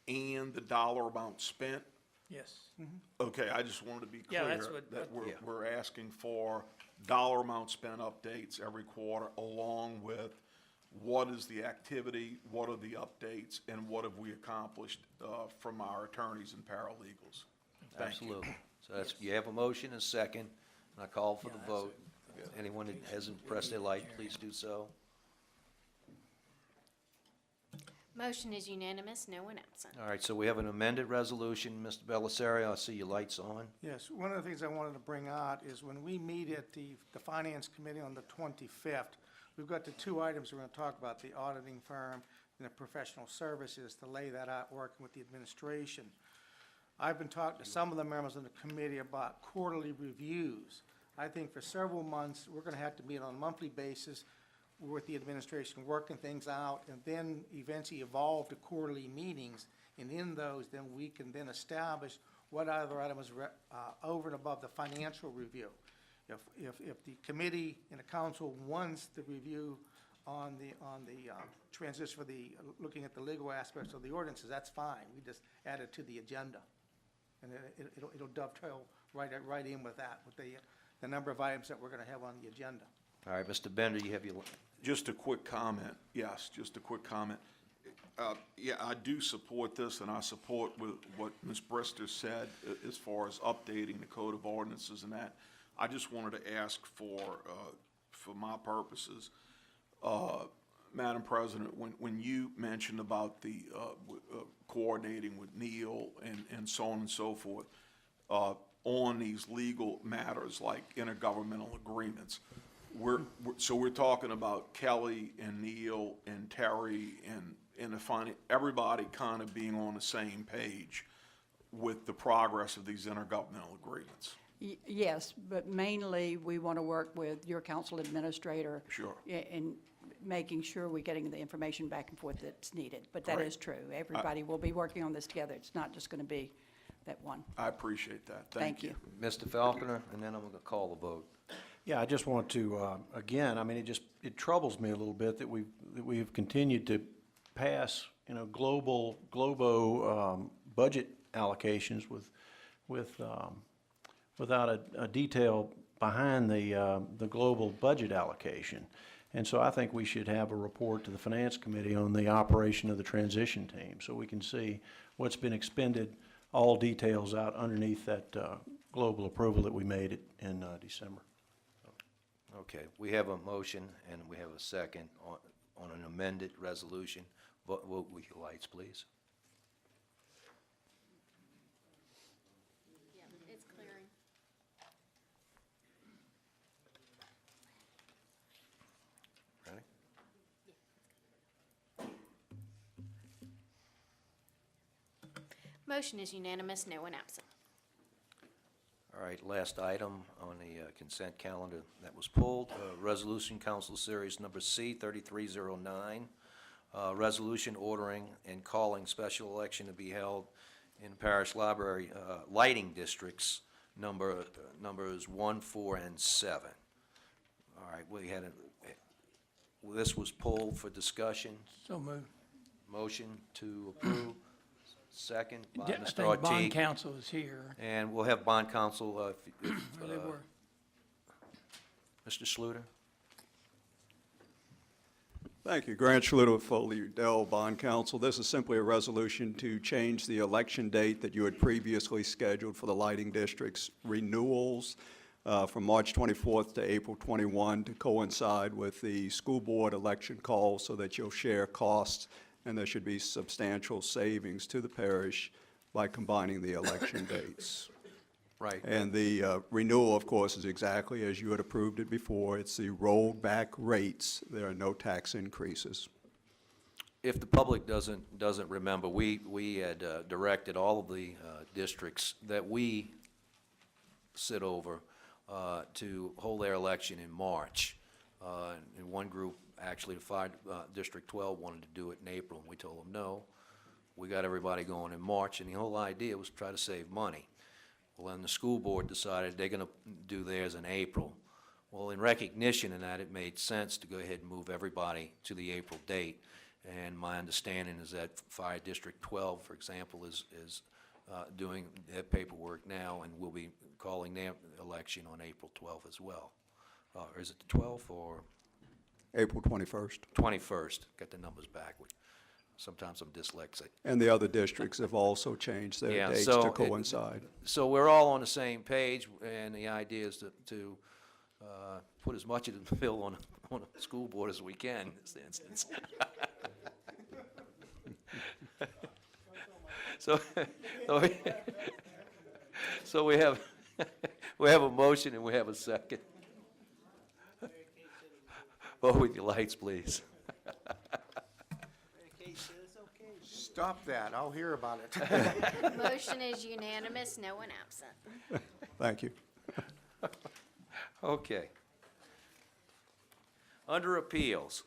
and the dollar amount spent? Yes. Okay, I just wanted to be Yeah, clear that's what- that Yeah. we're asking for dollar amount spent updates every quarter, along with what is the activity, what are the updates, and what have we accomplished from our attorneys and paralegals? Thank you. Absolutely. So that's, you have a motion and a second, and I call for the vote. Anyone that hasn't pressed their light, please do so. Motion is unanimous, no one absent. All right, so we have an amended resolution. Mr. Bellisario, I see your lights on. Yes, one of the things I wanted to bring out is when we meet at the Finance Committee on the 25th, we've got the two items we're going to talk about, the auditing firm and the professional services, to lay that out, working with the administration. I've been talking to some of the members of the committee about quarterly reviews. I think for several months, we're going to have to meet on a monthly basis with the administration, working things out, and then eventually evolve to quarterly meetings. And in those, then we can then establish what other items over and above the financial review. If the committee and the council wants the review on the transition for the, looking at the legal aspects of the ordinances, that's fine. We just add it to the agenda. And it'll dovetail right in with that, with the number of items that we're going to have on the agenda. All right, Mr. Bender, you have your, Just a quick comment, yes, just a quick comment. Yeah, I do support this, and I support what Ms. Brister said as far as updating the code of ordinances and that. I just wanted to ask for my purposes, Madam President, when you mentioned about the coordinating with Neil and so on and so forth, on these legal matters like intergovernmental agreements, so we're talking about Kelly and Neil and Terry and everybody kind of being on the same page with the progress of these intergovernmental agreements. Yes, but mainly we want to work with your council administrator. Sure. In making sure we're getting the information back and forth that's needed. But that Great. is true. Everybody will be working on this together. It's not just going to be that one. I appreciate that. Thank you. Mr. Falconer, and then I'm going to call the vote. Yeah, I just want to, again, I mean, it troubles me a little bit that we've continued to pass, global budget allocations without a detail behind the global budget allocation. And so I think we should have a report to the Finance Committee on the operation of the transition team, so we can see what's been expended, all details out underneath that global approval that we made in December. Okay, we have a motion and we have a second on an amended resolution. Vote with your lights, please. Yeah, it's clearing. Ready? Motion is unanimous, no one absent. All right, last item on the consent calendar that was pulled, Resolution Council Series Number C, 3309, resolution ordering and calling special election to be held in Parish Library lighting districts, numbers 1, 4, and 7. All right, we had this was pulled for discussion. So moved. Motion to approve, second by Yeah, I Mr. think bond Ortiz. counsel is here. And we'll have bond counsel, Where they were. Mr. Schluter. Thank you. Grant Schluter with Foley Udell Bond Counsel. This is simply a resolution to change the election date that you had previously scheduled for the lighting districts renewals from March 24th to April 21 to coincide with the school board election call so that you'll share costs, and there should be substantial savings to the parish by combining the election dates. Right. And the renewal, of course, is exactly as you had approved it before. It's the rolled back rates. There are no tax increases. If the public doesn't remember, we had directed all of the districts that we sit over to hold their election in March. And one group, actually, the Fire District 12 wanted to do it in April, and we told them no. We got everybody going in March, and the whole idea was to try to save money. Well, then the school board decided they're going to do theirs in April. Well, in recognition of that, it made sense to go ahead and move everybody to the April date. And my understanding is that Fire District 12, for example, is doing their paperwork now and will be calling their election on April 12th as well. Or is it the 12th or? April 21st. 21st. Got the numbers backward. Sometimes I'm dyslexic. And the other districts have also changed their Yeah, dates so to it- coincide. So we're all on the same page, and the idea is to put as much of the bill on a school board as we can in this instance. So we have a motion and we have a second. Vote with your lights, please. Stop that, I'll hear about it. Motion is unanimous, no one absent. Thank you. Okay. Under appeals,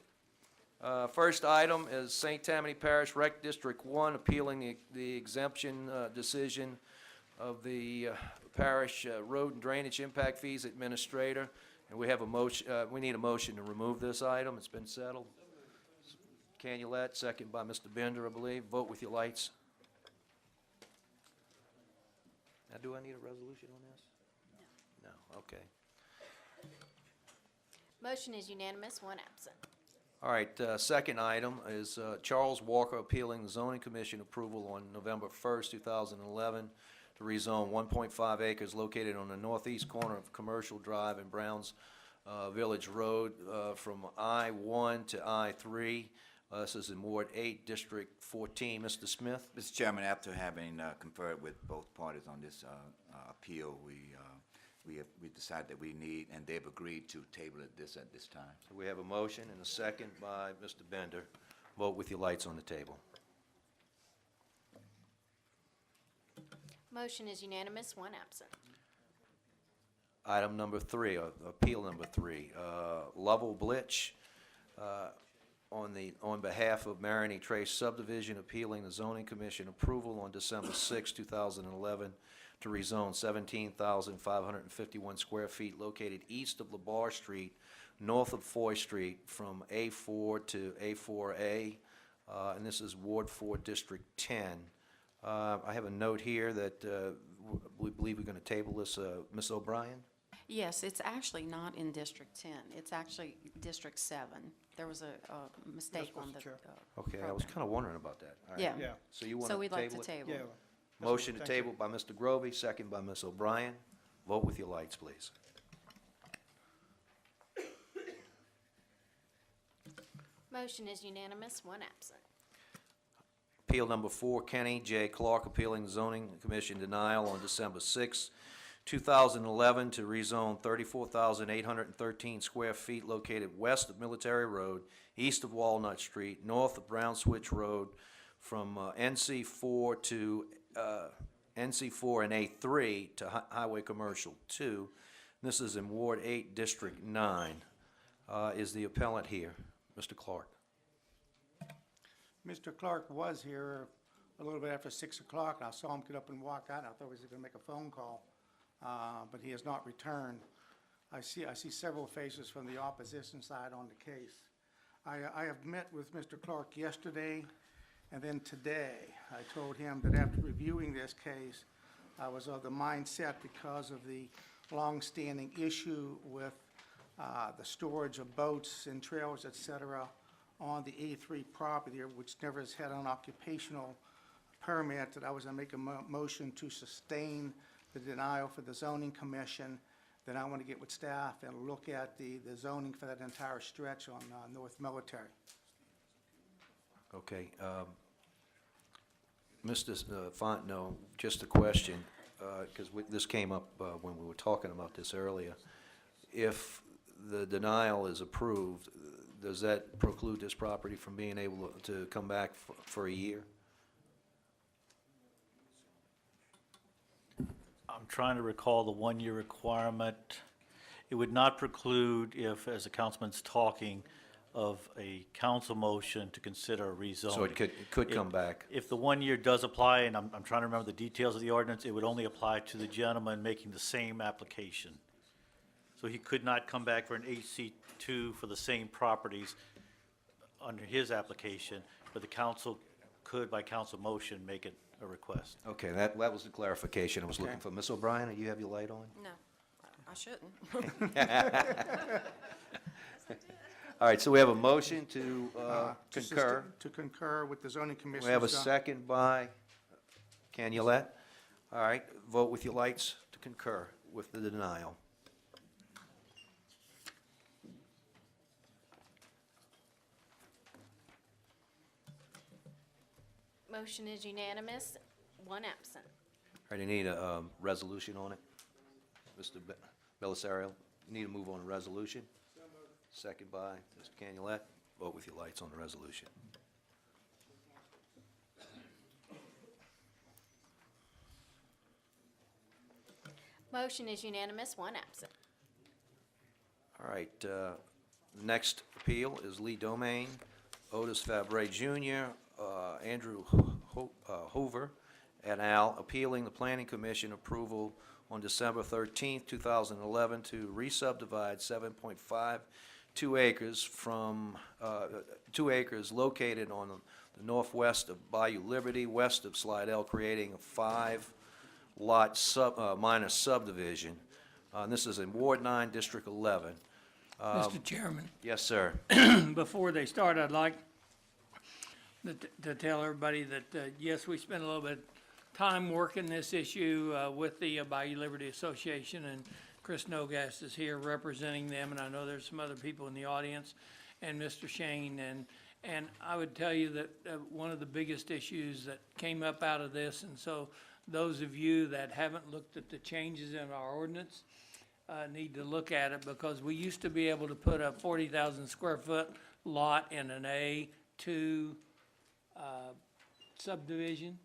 first item is St. Tammany Parish Rec District 1 appealing the exemption decision of the Parish Road and Drainage Impact Fees Administrator. And we have a motion, we need a motion to remove this item. It's been settled. Canulette, second by Mr. Bender, I believe. Vote with your lights. Now, do I need a resolution on this? No, okay. Motion is unanimous, one absent. All right, second item is Charles Walker appealing the zoning commission approval on November 1st, 2011 to rezone 1.5 acres located on the northeast corner of Commercial Drive and Browns Village Road from I-1 to I-3. This is in Ward 8, District 14. Mr. Smith? Mr. Chairman, after having conferred with both parties on this appeal, we decided that we need, and they've agreed to table this at this time. So we have a motion and a second by Mr. Bender. Vote with your lights on the table. Motion is unanimous, one absent. Item number 3, appeal number 3, Lovell Blitch, on behalf of Maroney Trace subdivision, appealing the zoning commission approval on December 6, 2011, to rezone 17,551 square feet located east of LeBar Street, north of Foy Street, from A4 to A4A, and this is Ward 4, District 10. I have a note here that we believe we're going to table this. Ms. O'Brien? Yes, it's actually not in District 10. It's actually District 7. There was a mistake on the Okay, I was kind of wondering about that. All right. Yeah. Yeah. So you want to So table we'd it? like to table. Yeah. Motion to Thank you. table by Mr. Grovey, second by Ms. O'Brien. Vote with your lights, please. Motion is unanimous, one absent. Appeal number 4, Kenny J. Clark appealing the zoning commission denial on December 6, 2011 to rezone 34,813 square feet located west of Military Road, east of Walnut Street, north of Brown Switch Road, from NC4 to NC4 and A3 to Highway Commercial 2. This is in Ward 8, District 9. Is the appellant here? Mr. Clark. Mr. Clark was here a little bit after 6 o'clock, and I saw him get up and walk out, and I thought he was gonna make a phone call, but he has not returned. I see several faces from the opposition side on the case. I have met with Mr. Clark yesterday, and then today. I told him that after reviewing this case, I was of the mindset, because of the long-standing issue with the storage of boats and trailers, et cetera, on the A3 property, which never has had an occupational permit, that I was going to make a motion to sustain the denial for the zoning commission. Then I want to get with staff and look at the zoning for that entire stretch on North Military. Okay. Mr. Fontenot, just a question, because this came up when we were talking about this earlier. If the denial is approved, does that preclude this property from being able to come back for a year? I'm trying to recall the one-year requirement. It would not preclude if, as the councilman's talking, of a council motion to consider a rezoning. So it could come back. If the 1 year does apply, and I'm trying to remember the details of the ordinance, it would only apply to the gentleman making the same application. So he could not come back for an HC2 for the same properties under his application, but the council could, by council motion, make it a request. Okay, that was the clarification I was looking for. Ms. O'Brien, do you have your light on? No, I shouldn't. All right, so we have a motion to Just concur. To concur with the zoning commission. We have a second by Canulette. All right, vote with your lights to concur with the denial. Motion is unanimous, one absent. All right, I need a resolution on it. Mr. Belisario, you need to move on a resolution. Second by Mr. Canulette. Vote with your lights on the resolution. Motion is unanimous, one absent. All right, next appeal is Lee Domain, Otis Fabre Jr., Andrew Hoover et al., appealing the Planning Commission approval on December 13th, 2011 to re-subdivide 7.52 acres from, 2 acres located on the northwest of Bayou Liberty, west of Slidell, creating a 5-lot minor subdivision. And this is in Ward 9, District 11. Mr. Chairman, Yes, sir. before they start, I'd like to tell everybody that, yes, we spent a little bit of time working this issue with the Bayou Liberty Association, and Chris Nogast is here representing them, and I know there's some other people in the audience, and Mr. Shane, and I would tell you that one of the biggest issues that came up out of this, and so those of you that haven't looked at the changes in our ordinance need to look at it, because we used to be able to put a 40,000 square foot lot in an A2 subdivision.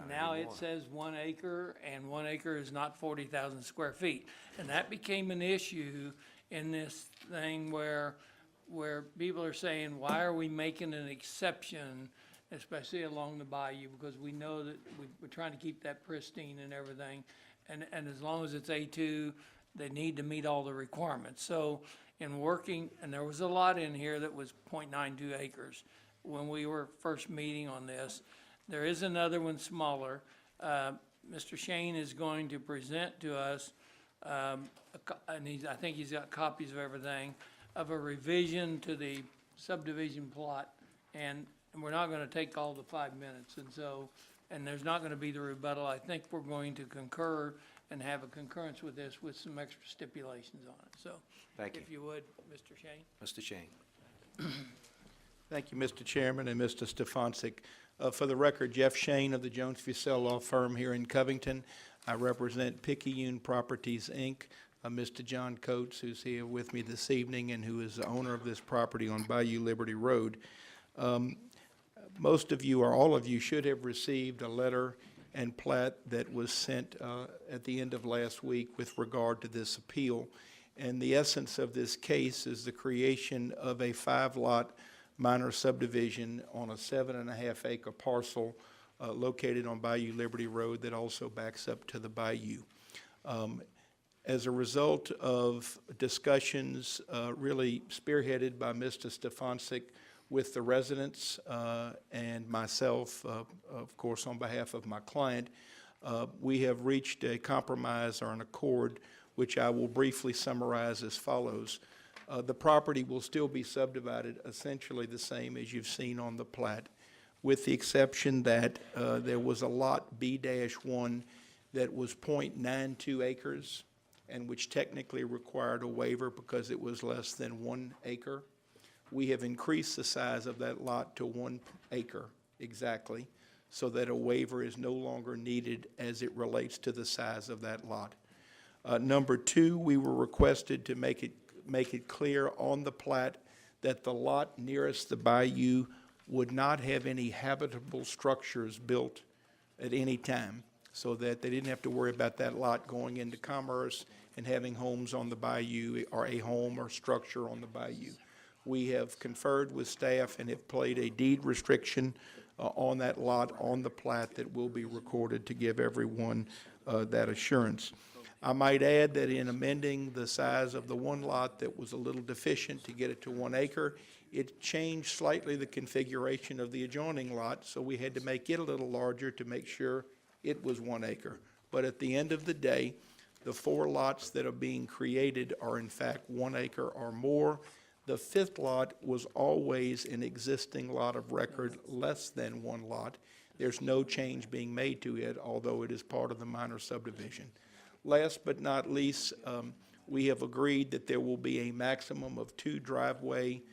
Now it says 1 acre, and 1 acre is not 40,000 square feet. And that became an issue in this thing where people are saying, why are we making an exception, especially along the bayou, because we know that we're trying to keep that pristine and everything. And as long as it's A2, they need to meet all the requirements. So in working, and there was a lot in here that was 0.92 acres when we were first meeting on this. There is another one smaller. Mr. Shane is going to present to us, and I think he's got copies of everything, of a revision to the subdivision plot, and we're not gonna take all the 5 minutes, and so, and there's not gonna be the rebuttal. I think we're going to concur and have a concurrence with this with some extra stipulations on it, so. Thank you. If you would, Mr. Shane. Mr. Shane. Thank you, Mr. Chairman and Mr. Stefancic. For the record, Jeff Shane of the Jones Fussell Law Firm here in Covington. I represent Picayune Properties, Inc. Mr. John Coates, who's here with me this evening and who is the owner of this property on Bayou Liberty Road. Most of you, or all of you, should have received a letter and plat that was sent at the end of last week with regard to this appeal. And the essence of this case is the creation of a 5-lot minor subdivision on a 7.5 acre parcel located on Bayou Liberty Road that also backs up to the bayou. As a result of discussions really spearheaded by Mr. Stefancic with the residents and myself, of course, on behalf of my client, we have reached a compromise or an accord, which I will briefly summarize as follows. The property will still be subdivided essentially the same as you've seen on the plat, with the exception that there was a lot B-1 that was 0.92 acres, and which technically required a waiver because it was less than 1 acre. We have increased the size of that lot to 1 acre exactly, so that a waiver is no longer needed as it relates to the size of that lot. Number 2, we were requested to make it clear on the plat that the lot nearest the bayou would not have any habitable structures built at any time. so that they didn't have to worry about that lot going into commerce and having homes on the bayou or a home or structure on the bayou. We have conferred with staff and have played a deed restriction on that lot on the plat that will be recorded to give everyone that assurance. I might add that in amending the size of the one lot that was a little deficient to get it to 1 acre, it changed slightly the configuration of the adjoining lot, so we had to make it a little larger to make sure it was 1 acre. But at the end of the day, the 4 lots that are being created are in fact 1 acre or more. The 5th lot was always an existing lot of record less than 1 lot. There's no change being made to it, although it is part of the minor subdivision. Last but not least, we have agreed that there will be a maximum of 2 driveway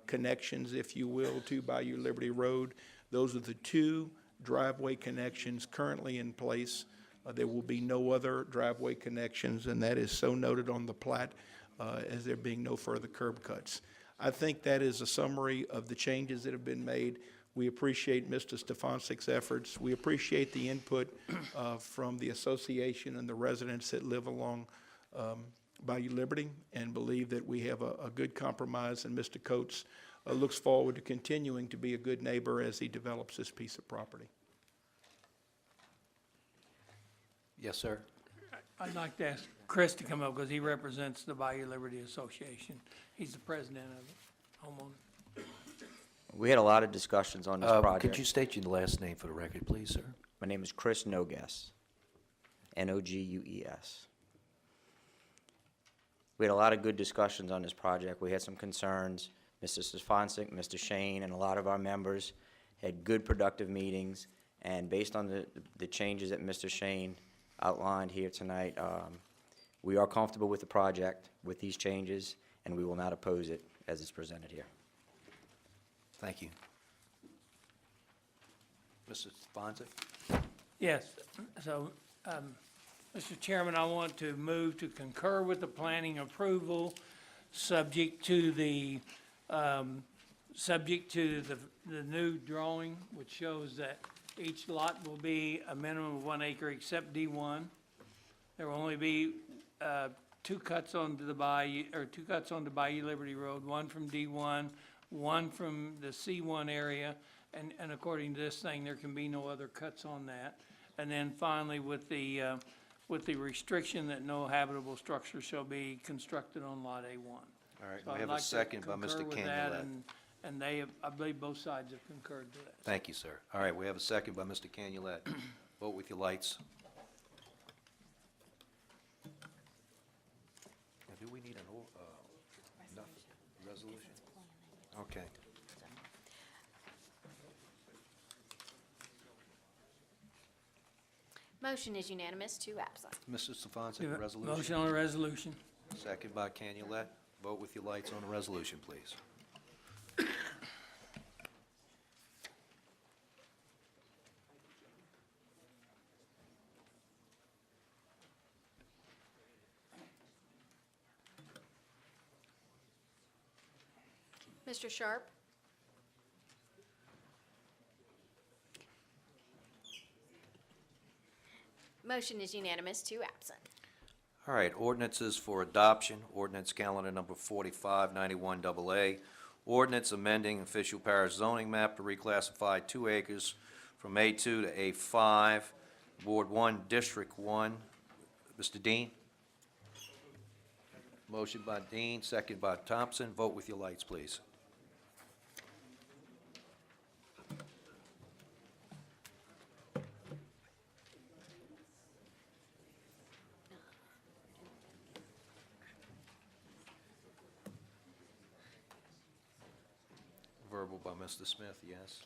connections, if you will, to Bayou Liberty Road. Those are the 2 driveway connections currently in place. There will be no other driveway connections, and that is so noted on the plat as there being no further curb cuts. I think that is a summary of the changes that have been made. We appreciate Mr. Stefansik's efforts. We appreciate the input from the association and the residents that live along Bayou Liberty, and believe that we have a good compromise, and Mr. Coates looks forward to continuing to be a good neighbor as he develops this piece of property. Yes, sir. I'd like to ask Chris to come up because he represents the Bayou Liberty Association. He's the president of it, homeowner. We had a lot of discussions on this project. Could you state your last name for the record, please, sir? My name is Chris Nogues, Nogues. We had a lot of good discussions on this project. We had some concerns. Mr. Stefansik, Mr. Shane, and a lot of our members had good, productive meetings. And based on the changes that Mr. Shane outlined here tonight, we are comfortable with the project, with these changes, and we will not oppose it as it's presented here. Thank you. Mr. Stefanzik? Yes, so, Mr. Chairman, I want to move to concur with the planning approval, subject to the new drawing, which shows that each lot will be a minimum of 1 acre except D1. There will only be 2 cuts onto the Bayou, or 2 cuts onto Bayou Liberty Road, 1 from D1, 1 from the C1 area, and according to this thing, there can be no other cuts on that. And then finally, with the restriction that no habitable structure shall be constructed on Lot A1. All right, So we I'd have a like to second by concur Mr. with that, Canulet. and they have, I believe both sides have concurred to that. Thank you, sir. All right, we have a second by Mr. Canulet. Vote with your lights. Now, do we need nothing, resolution? Okay. Motion is unanimous, 2 absent. Mr. Stefanzik, resolution? Motion on the resolution. Second by Canulet. Vote with your lights on the resolution, please. Mr. Sharp? Motion is unanimous, 2 absent. All right, ordinances for adoption, ordinance calendar number 4591AA. Ordinance amending official parish zoning map to reclassify 2 acres from A2 to A5, Ward 1, District 1. Mr. Dean? Motion by Dean, second by Thompson. Vote with your lights, please. Verbal by Mr. Smith, yes.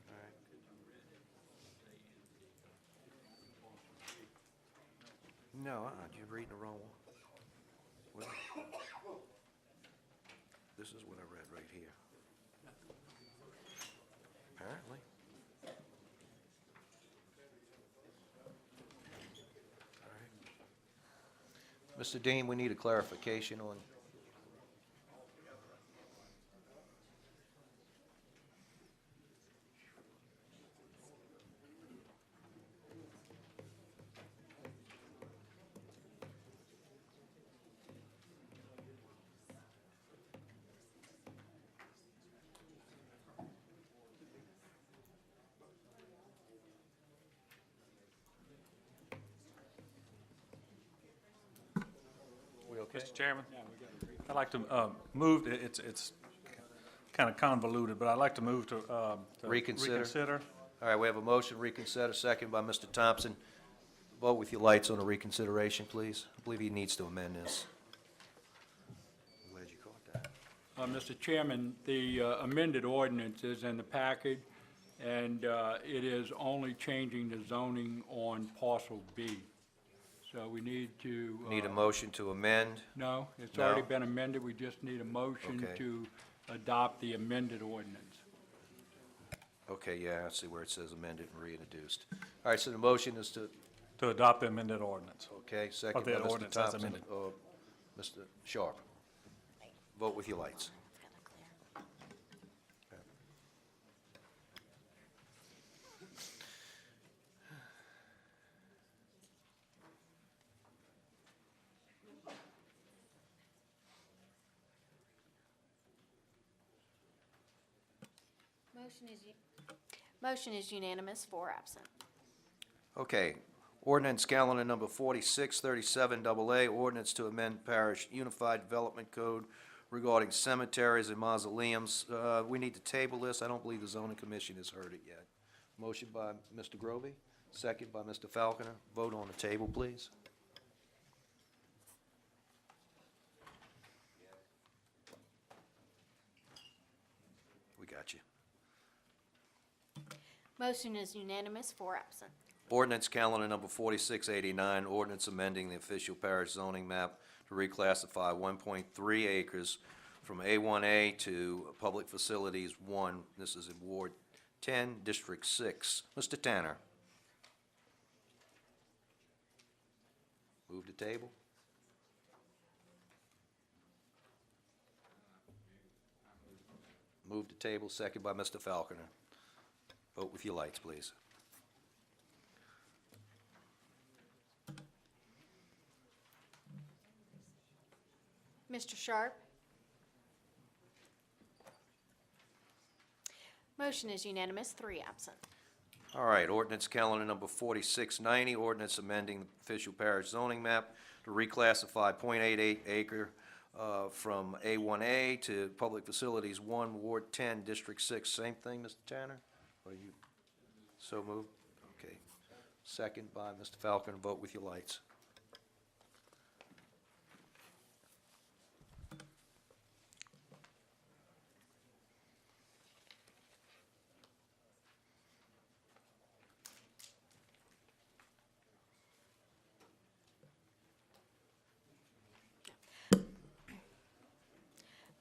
All right. No, you're reading the wrong one. This is what I read right here. Apparently. Mr. Dean, we need a clarification on. Mr. Chairman, I'd like to move, it's kind of convoluted, but I'd like to move to Reconsider. All right, we have a motion, reconsider, second by Mr. Thompson. Vote with your lights on the reconsideration, please. I believe he needs to amend this. I'm glad you caught that. Mr. Chairman, the amended ordinance is in the package, and it is only changing the zoning on parcel B. So we need to... Need a motion to amend? No, it's No? already been amended. We just need a motion Okay. to adopt the amended ordinance. Okay, yeah, I see where it says amended and reintroduced. All right, so the motion is to, adopt the amended ordinance. okay, second Of by the Mr. ordinance as Thompson. amended. Mr. Sharp. Vote with your lights. Motion is unanimous, 4 absent. Okay, ordinance calendar number 4637 AA, ordinance to amend Parish Unified Development Code regarding cemeteries and mausoleums. We need to table this. I don't believe the zoning commission has heard it yet. Motion by Mr. Grovey, second by Mr. Falconer. Vote on the table, please. We got you. Motion is unanimous, 4 absent. Ordinance calendar number 4689, ordinance amending the official parish zoning map to reclassify 1.3 acres from A1A to Public Facilities 1. This is in Ward 10, District 6. Mr. Tanner. Move to table. Move to table, second by Mr. Falconer. Vote with your lights, please. Mr. Sharp? Motion is unanimous, 3 absent. All right, ordinance calendar number 4690, ordinance amending the official parish zoning map to reclassify .88 acre from A1A to Public Facilities 1, Ward 10, District 6. Same thing, Mr. Tanner? Or you so moved? Okay. Second by Mr. Falconer. Vote with your lights.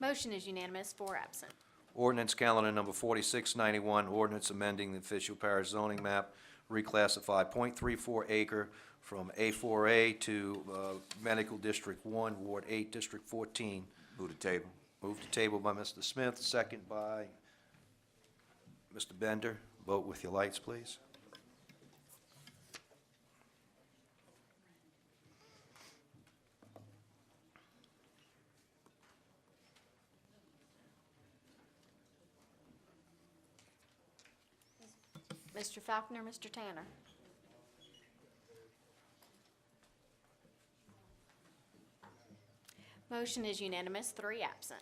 Motion is unanimous, 4 absent. Ordinance calendar number 4691, ordinance amending the official parish zoning map, reclassify .34 acre from A4A to Medical District 1, Ward 8, District 14. Move to table. Move to table by Mr. Smith, second by Mr. Bender. Vote with your lights, please. Mr. Falconer, Mr. Tanner? Motion is unanimous, 3 absent.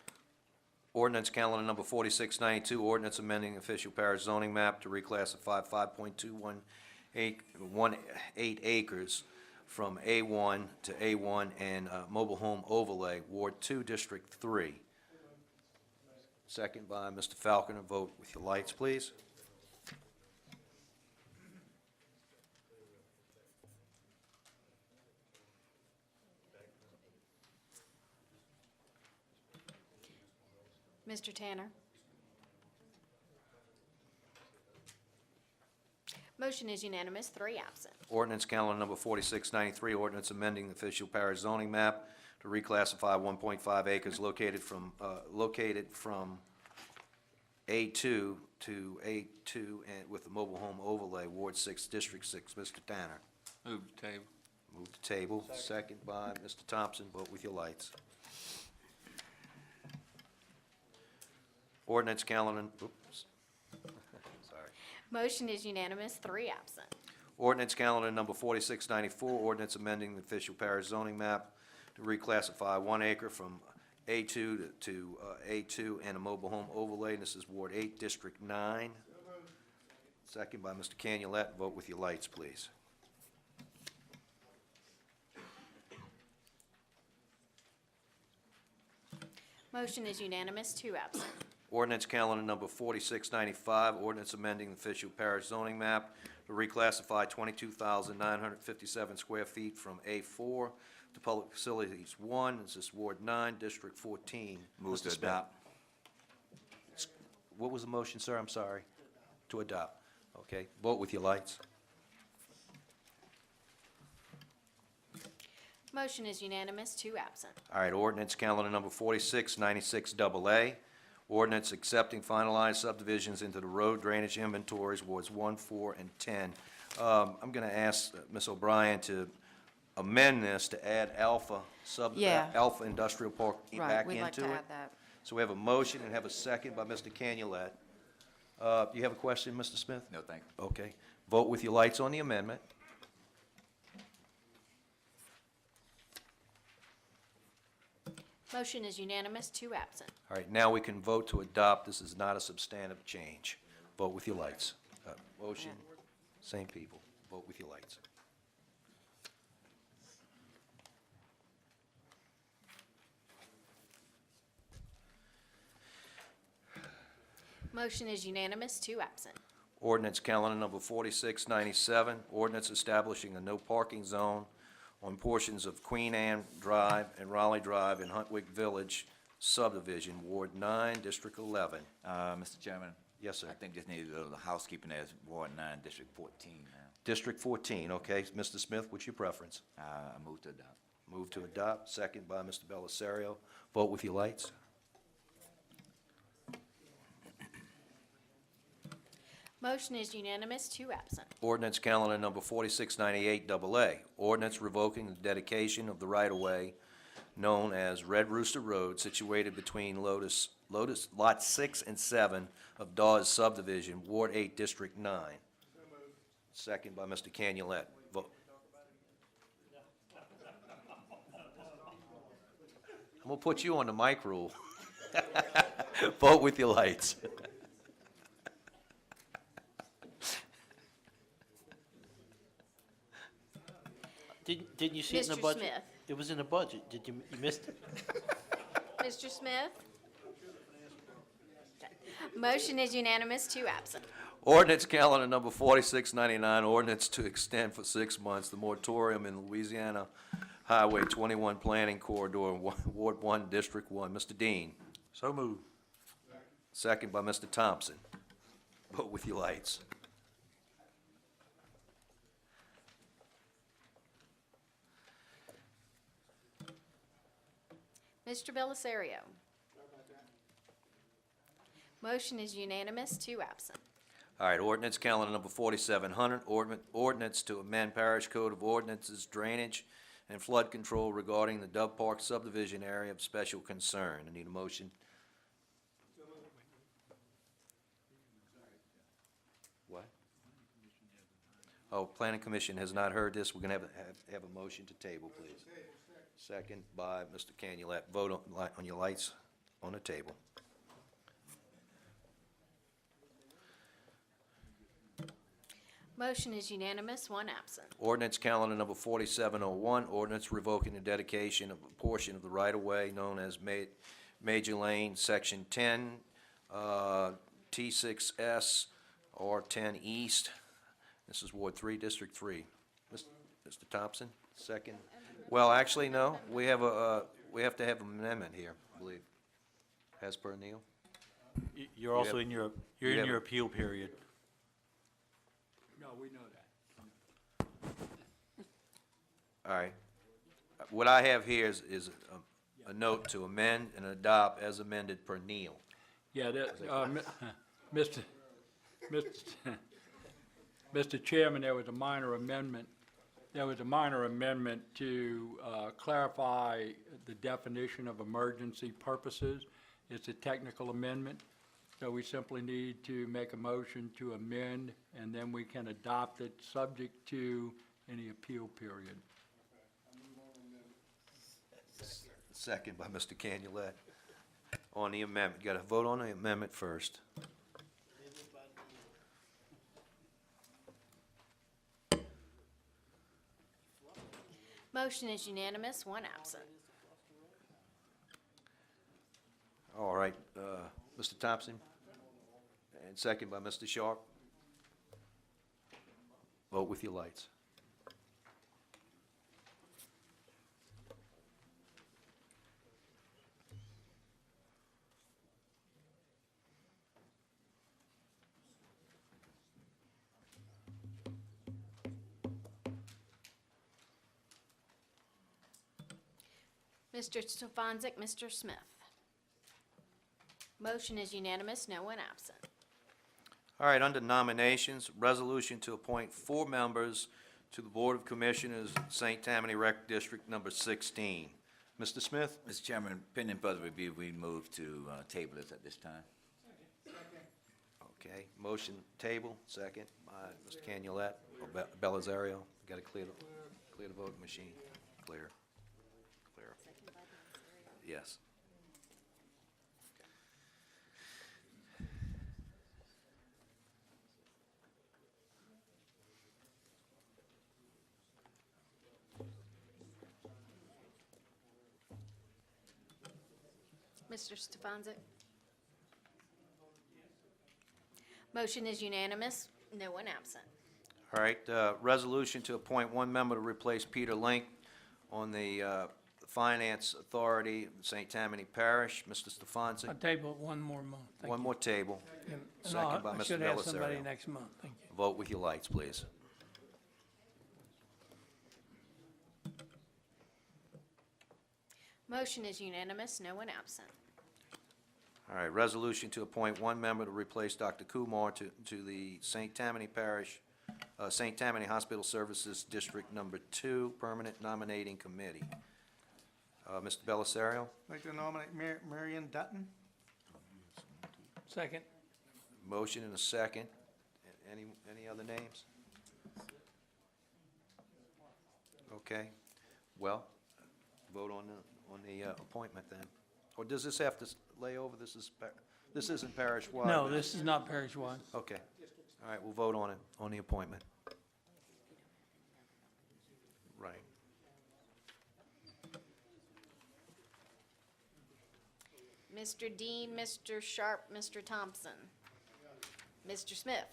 Ordinance calendar number 4692, ordinance amending official parish zoning map to reclassify 5.218 acres from A1 to A1 and mobile home overlay, Ward 2, District 3. Second by Mr. Falconer. Vote with your lights, please. Mr. Tanner? Motion is unanimous, 3 absent. Ordinance calendar number 4693, ordinance amending the official parish zoning map to reclassify 1.5 acres located from A2 to A2 and with the mobile home overlay, Ward 6, District 6. Mr. Tanner. Move to table. Move to table. Second by Mr. Thompson. Vote with your lights. Ordinance calendar, oops, sorry. Motion is unanimous, 3 absent. Ordinance calendar number 4694, ordinance amending the official parish zoning map to reclassify 1 acre from A2 to A2 and a mobile home overlay. This is Ward 8, District 9. Second by Mr. Canulette. Vote with your lights, please. Motion is unanimous, 2 absent. Ordinance calendar number 4695, ordinance amending the official parish zoning map to reclassify 22,957 square feet from A4 to Public Facilities 1. This is Ward 9, District 14. Move Mr. to Smith. adopt. What was the motion, sir? I'm sorry. To adopt. Okay. Vote with your lights. Motion is unanimous, 2 absent. All right, ordinance calendar number 4696 AA, ordinance accepting finalized subdivisions into the road drainage inventories, wards 1, 4, and 10. I'm going to ask Ms. O'Brien to amend this to add Alpha Yeah. Alpha Industrial Park Right, back we'd like to into it. add that. So we have a motion and have a second by Mr. Canulette. Do you have a question, Mr. Smith? No, thank you. Okay. Vote with your lights on the amendment. Motion is unanimous, 2 absent. All right, now we can vote to adopt. This is not a substantive change. Vote with your lights. Motion, same people. Vote with your lights. Motion is unanimous, 2 absent. Ordinance calendar number 4697, ordinance establishing a no parking zone on portions of Queen Anne Drive and Raleigh Drive in Huntwick Village subdivision, Ward 9, District 11. Mr. Chairman? Yes, sir. I think just need a little housekeeping as Ward 9, District 14 now. District 14, okay. Mr. Smith, what's your preference? I move to adopt. Move to adopt, second by Mr. Belisario. Vote with your lights. Motion is unanimous, 2 absent. Ordinance calendar number 4698 AA, ordinance revoking the dedication of the right-of-way known as Red Rooster Road, situated between Lotus Lot 6 and 7 of Dawes subdivision, Ward 8, District 9. Second by Mr. Canulette. Vote. I'm gonna put you on the mic rule. Vote with your lights. Didn't you see it in the Mr. budget? Smith. It was in the budget. You missed it? Mr. Smith? Motion is unanimous, 2 absent. Ordinance calendar number 4699, ordinance to extend for 6 months the moratorium in Louisiana Highway 21 Planning Corridor, Ward 1, District 1. Mr. Dean. So moved. Second by Mr. Thompson. Vote with your lights. Mr. Belisario? Motion is unanimous, 2 absent. All right, ordinance calendar number 4700, ordinance to amend Parish Code of Ordinances drainage and flood control regarding the Dove Park subdivision area of special concern. I need a motion. What? Oh, Planning Commission has not heard this. We're going to have a motion to table, please. Second by Mr. Canulette. Vote on your lights on the table. Motion is unanimous, 1 absent. Ordinance calendar number 4701, ordinance revoking the dedication of a portion of the right-of-way known as Major Lane, Section 10, T6S, R10 East. This is Ward 3, District 3. Mr. Thompson, second. Well, actually, no, we have to have an amendment here, I believe. As per Neil? You're also in your, you're you in your have- appeal period. No, we know that. All right. What I have here is a note to amend and adopt as amended per Neil. Yeah, Mr. Chairman, there was a minor amendment. There was a minor amendment to clarify the definition of emergency purposes. It's a technical amendment, so we simply need to make a motion to amend, and then we can adopt it subject to any appeal period. Second by Mr. Canulet. On the amendment, you got to vote on the amendment first. Motion is unanimous, one absent. All right, Mr. Thompson, and second by Mr. Sharp. Vote with your lights. Mr. Stefanczyk, Mr. Smith. Motion is unanimous, no one absent. All right, under nominations, resolution to appoint 4 members to the Board of Commissioners, St. Tammany Rec District Number 16. Mr. Smith? Mr. Chairman, pending further review, we move to table this at this time. Okay, motion table, second by Mr. Canulet, or Belisario. Got to clear the voting machine. Clear. Yes. Mr. Stefanczyk? Motion is unanimous, no one absent. All right, resolution to appoint 1 member to replace Peter Link on the Finance Authority, St. Tammany Parish. Mr. Stefanczyk? I'll table it one more month. Thank One you. more table. And Second by I Mr. should have somebody Belisario. next month, thank you. Vote with your lights, please. Motion is unanimous, no one absent. All right, resolution to appoint 1 member to replace Dr. Kumar to the St. Tammany Parish, St. Tammany Hospital Services District Number 2 Permanent Nominating Committee. Mr. Belisario? I'd like to nominate Marion Dutton. Second. Motion and a second. Any other names? Okay, well, vote on the appointment then. Or does this have to lay over? This isn't parish-wide? No, this is not parish-wide. Okay, all right, we'll vote on it, on the appointment. Right. Mr. Dean, Mr. Sharp, Mr. Thompson. Mr. Smith.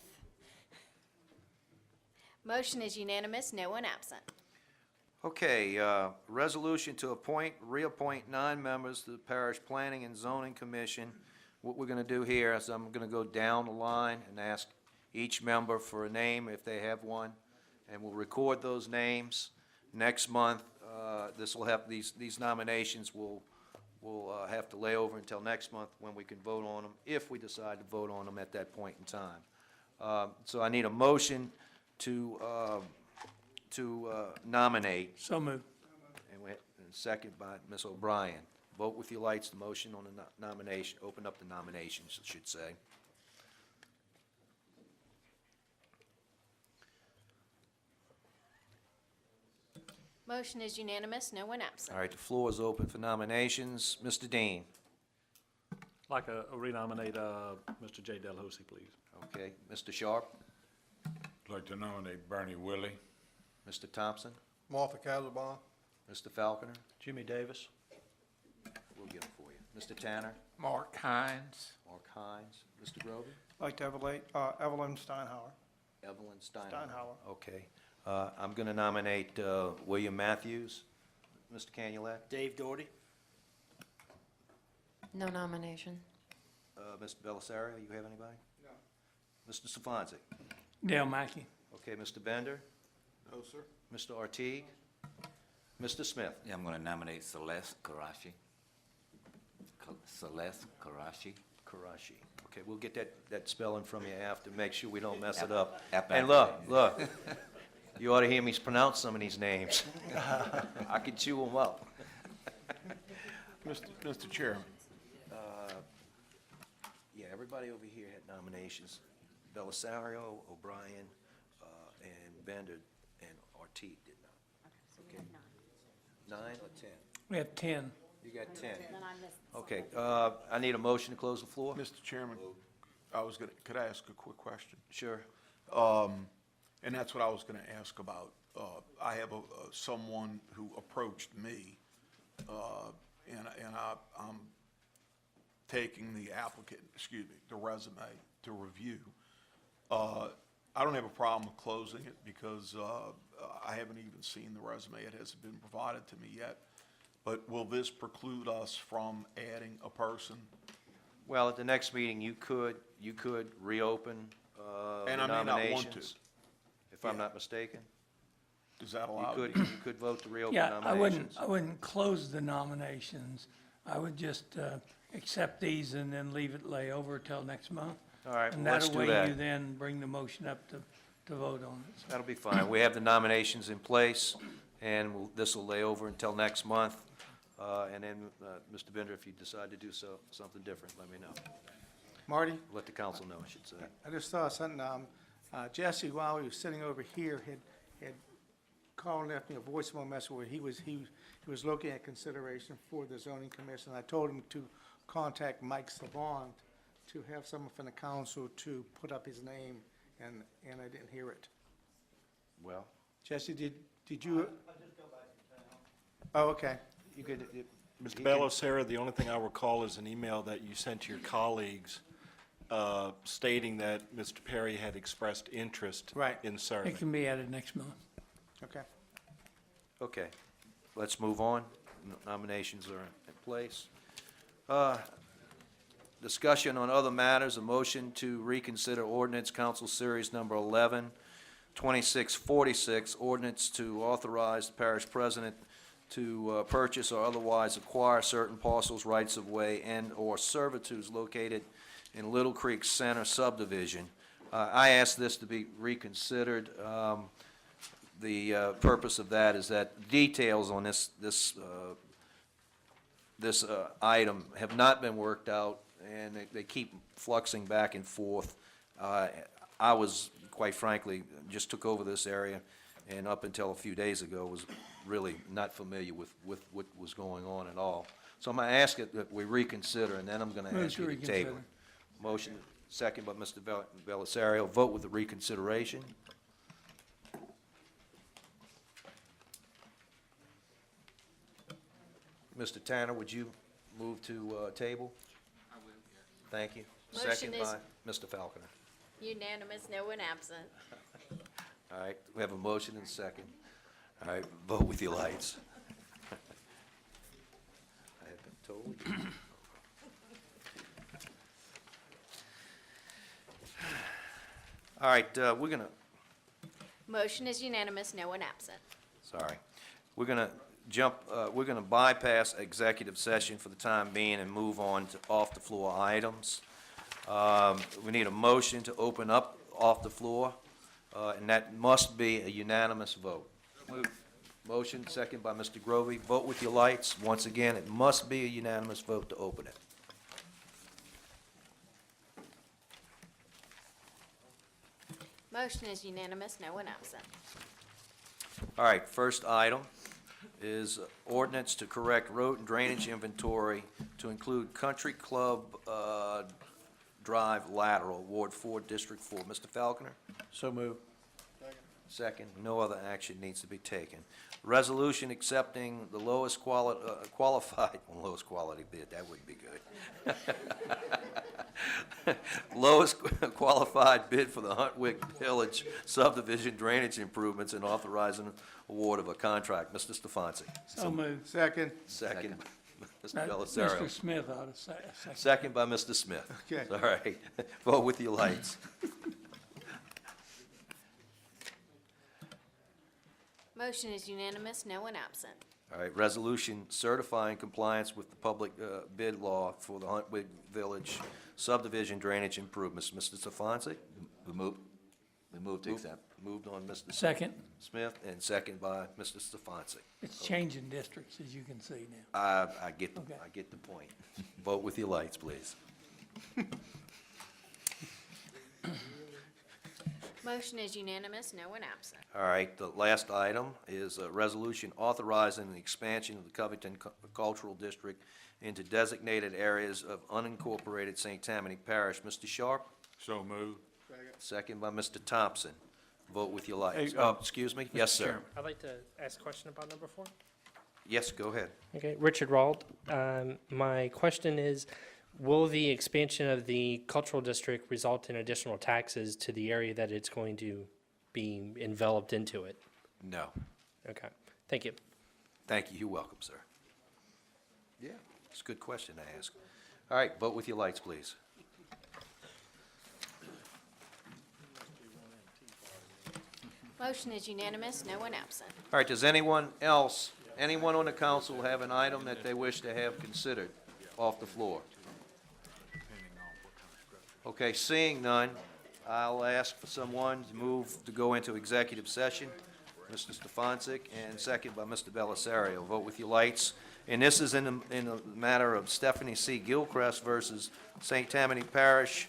Motion is unanimous, no one absent. Okay, resolution to reappoint 9 members to the Parish Planning and Zoning Commission. What we're gonna do here is I'm gonna go down the line and ask each member for a name if they have one, and we'll record those names. Next month, this will have, these nominations will have to lay over until next month when we can vote on them, if we decide to vote on them at that point in time. So I need a motion to nominate. So moved. And second by Ms. O'Brien. Vote with your lights, the motion on the nomination, open up the nominations, it should say. Motion is unanimous, no one absent. All right, the floor is open for nominations. Mr. Dean? I'd like to renominate Mr. J. Delahousie, please. Okay, Mr. Sharp? I'd like to nominate Bernie Willie. Mr. Thompson? Martha Casabon. Mr. Falconer? Jimmy Davis. We'll get it for you. Mr. Tanner? Mark Hines. Mark Hines? Mr. Grover? I'd like to Evelyn Steinhauer. Evelyn Steinhauer. Steinhauer. Okay. I'm going to nominate William Matthews. Mr. Canulet? Dave Doherty? No nomination. Mr. Belisario, you have anybody? No. Mr. Stefanczyk? Dale Mackey. Okay, Mr. Bender? No, sir. Mr. Ortiz? Mr. Smith? Yeah, I'm going to nominate Celeste Karashi. Celeste Karashi. Karashi. Okay, we'll get that spelling from you after, make sure we don't mess it up. App- And look, you ought to hear me pronounce some of these names. I can chew them up. Mr. Chairman. Yeah, everybody over here had nominations. Belisario, O'Brien, and Bender, and Ortiz did not. Okay. 9 or 10? We have 10. You got 10. Then I missed Okay, I need a motion to close the floor? Mr. Chairman, could I ask a quick question? Sure. And that's what I was gonna ask about. I have someone who approached me, I'm taking the the resume to review. I don't have a problem with closing it because I haven't even seen the resume. It hasn't been provided to me yet. But will this preclude us from adding a person? Well, at the next meeting, you could reopen And the I may not want to. nominations, if I'm not mistaken. Is that allowed? You could vote to reopen Yeah, nominations. I wouldn't close the nominations. I would just accept these and then leave it lay over till next month. All right, And well, let's do that way that. you then bring the motion up to vote on it. That'll be fine. We have the nominations in place, and this will lay over until next month. And then, Mr. Bender, if you decide to do something different, let me know. Marty? Let the council know, I should say. I just thought something, Jesse, while he was sitting over here, had called and left me a voicemail message where he was looking at consideration for the zoning commission. I told him to contact Mike Savant to have someone from the council to put up his name, and I didn't hear it. Well, Jesse, did you? I just got back from town. Oh, okay. you could, Mr. Ballesera, the only thing I recall is an email that you sent to your colleagues stating that Mr. Perry had expressed interest in serving. It can be added next month. Okay. Okay, let's move on. Nominations are in place. Discussion on other matters, a motion to reconsider ordinance council series number 11, 2646, ordinance to authorize the parish president to purchase or otherwise acquire certain parcels, rights of way, and/or servitudes located in Little Creek Center subdivision. I asked this to be reconsidered. The purpose of that is that details on this item have not been worked out, and they keep fluxing back and forth. I was, quite frankly, just took over this area, and up until a few days ago was really not familiar with what was going on at all. So I'm going to ask it that we reconsider, and then I'm going to Move ask to you to table. reconsider. Motion, second by Mr. Belisario. Vote with the reconsideration. Mr. Tanner, would you move to table? I will, yes. Thank you. Motion Second is- by Mr. Falconer. Unanimous, no one absent. All right, we have a motion and a second. All right, vote with your lights. I have been told. All right, we're gonna, Motion is unanimous, no one absent. sorry. We're gonna we're gonna bypass executive session for the time being and move on to off-the-floor items. We need a motion to open up off the floor, and that must be a unanimous vote. Motion, second by Mr. Grovey. Vote with your lights. Once again, it must be a unanimous vote to open it. Motion is unanimous, no one absent. All right, first item is ordinance to correct road and drainage inventory to include Country Club Drive lateral, Ward 4, District 4. Mr. Falconer? So moved. Second, no other action needs to be taken. Resolution accepting the lowest qualified, lowest quality bid, that wouldn't be good. Lowest qualified bid for the Huntwick Village subdivision drainage improvements and authorizing award of a contract. Mr. Stefanski. So moved. Second. Second, Mr. That- Belisario. Mr. Smith ought to say a second. Second by Mr. Smith. Okay. All right, vote with your lights. Motion is unanimous, no one absent. All right, resolution certifying compliance with the public bid law for the Huntwick Village subdivision drainage improvements. Mr. Stefanski? We move to accept. Moved on Mr. Second. Smith, and second by Mr. Stefanski. It's changing districts, as you can see now. I get the point. Vote with your lights, please. Motion is unanimous, no one absent. All right, the last item is a resolution authorizing the expansion of the Covington Cultural District into designated areas of unincorporated St. Tammany Parish. Mr. Sharp? So moved. Second by Mr. Thompson. Vote with your lights. Hey, Excuse me? Yes, sir. Chairman, I'd like to ask a question about number 4. Yes, go ahead. Okay, Richard Wald. My question is, will the expansion of the cultural district result in additional taxes to the area that it's going to be enveloped into it? No. Okay, thank you. Thank you. You're welcome, sir. Yeah, it's a good question to ask. All right, vote with your lights, please. Motion is unanimous, no one absent. All right, does anyone else, anyone on the council have an item that they wish to have considered off the floor? Okay, seeing none, I'll ask for someone to move to go into executive session. Mr. Stefanczyk, and second by Mr. Belisario. Vote with your lights. And this is in the matter of Stephanie C. Gilchrist versus St. Tammany Parish,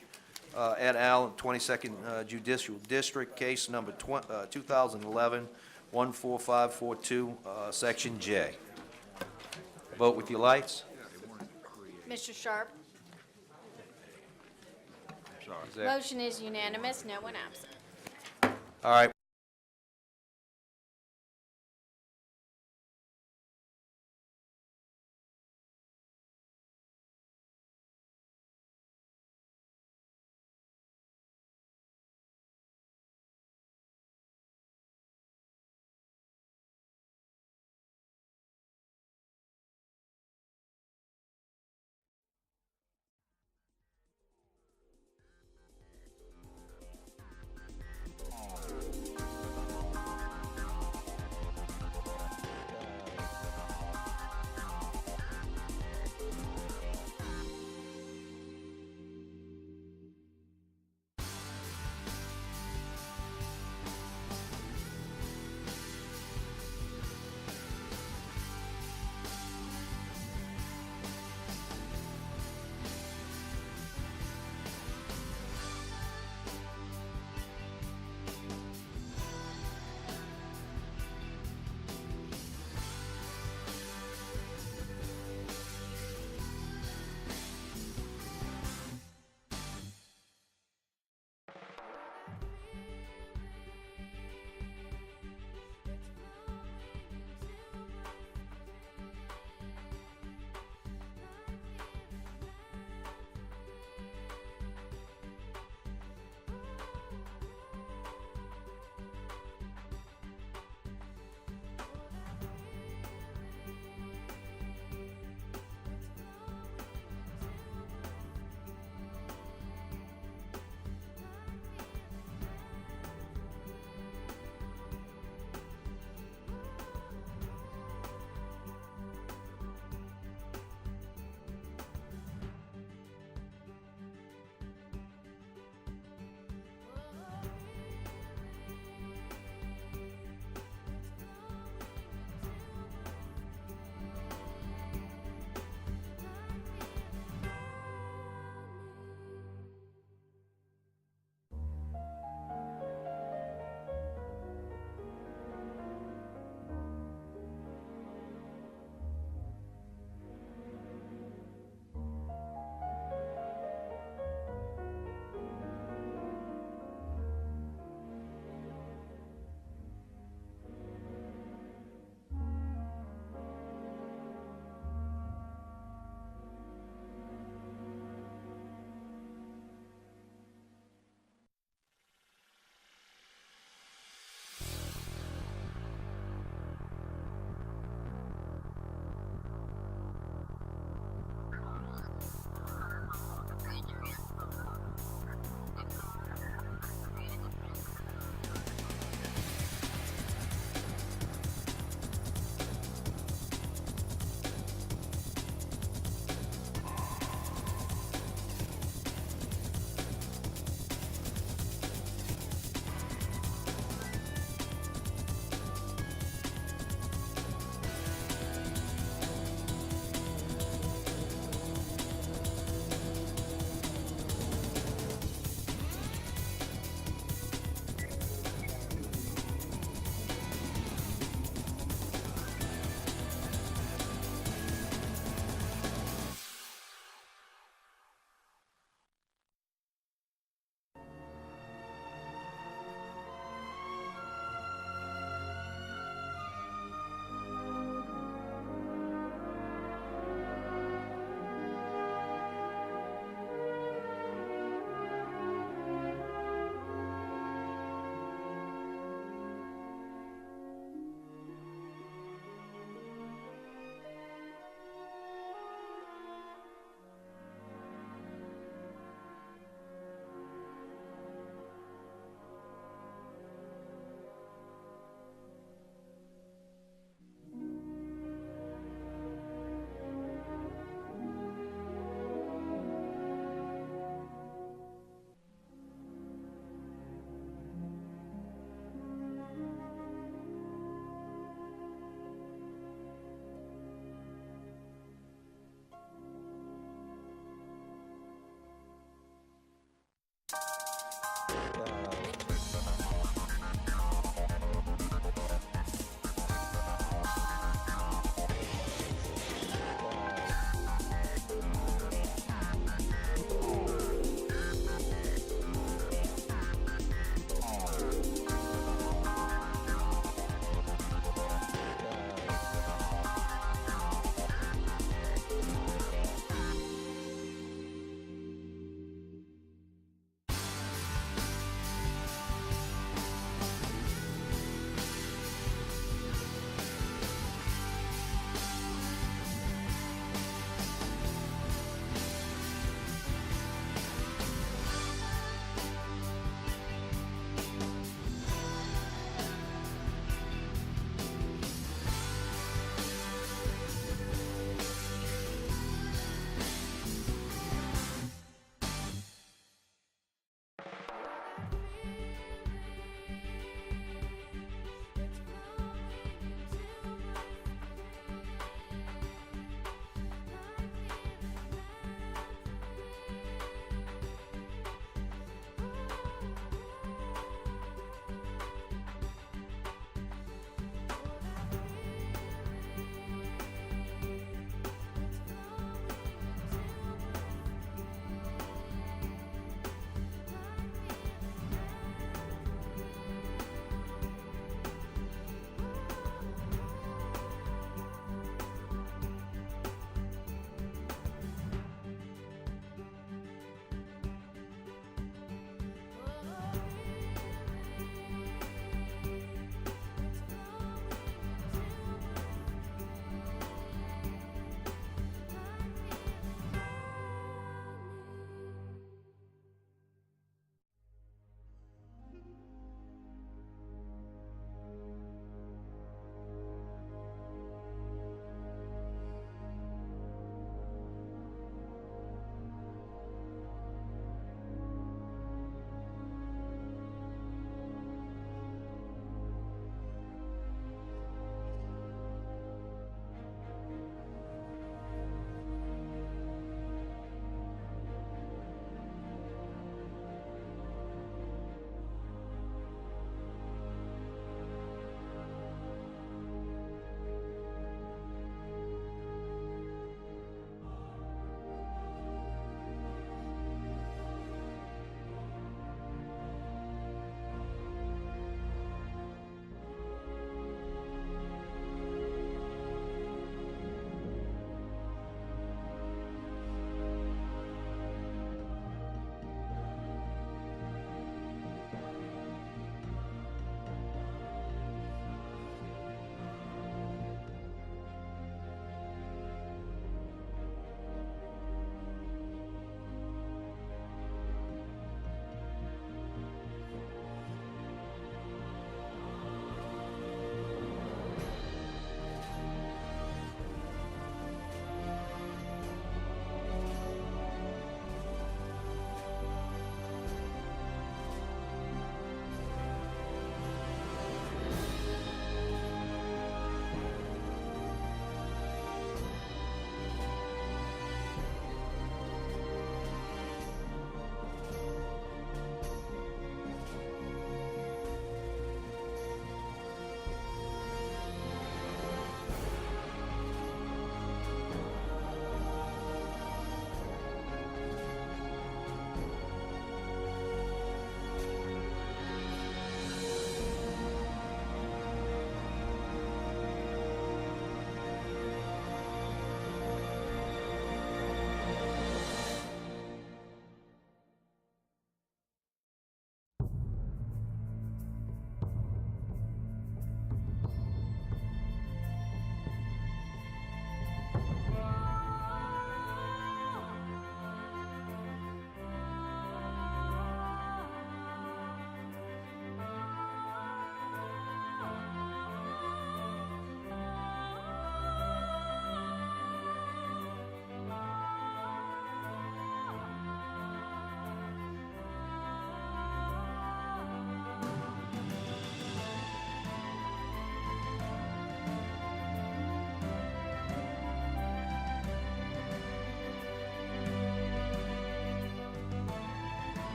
et al., 22nd Judicial District, case number 2011-14542, Section J. Vote with your lights. Mr. Sharp? Is that- Motion is unanimous, no one absent. All right.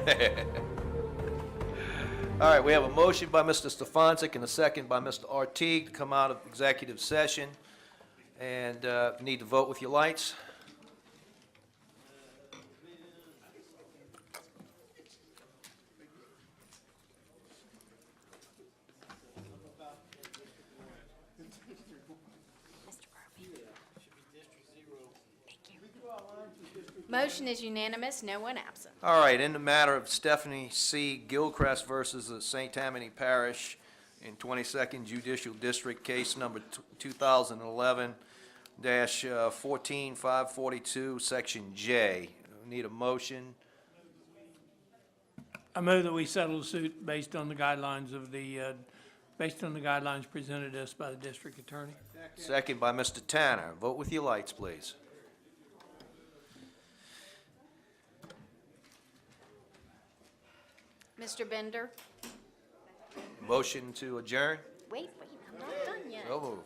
All right, we have a motion by Mr. Stefanczyk and a second by Mr. Artigue to come out of executive session. And need to vote with your lights. Motion is unanimous, no one absent. All right, in the matter of Stephanie C. Gilchrist versus the St. Tammany Parish in 22nd Judicial District, case number 2011-14542, Section J. We need a motion. I move that we settle the suit based on the guidelines of the, based on the guidelines presented to us by the district attorney. Second by Mr. Tanner. Vote with your lights, please. Mr. Bender? Motion to adjourn? Wait, I'm not done yet. So moved.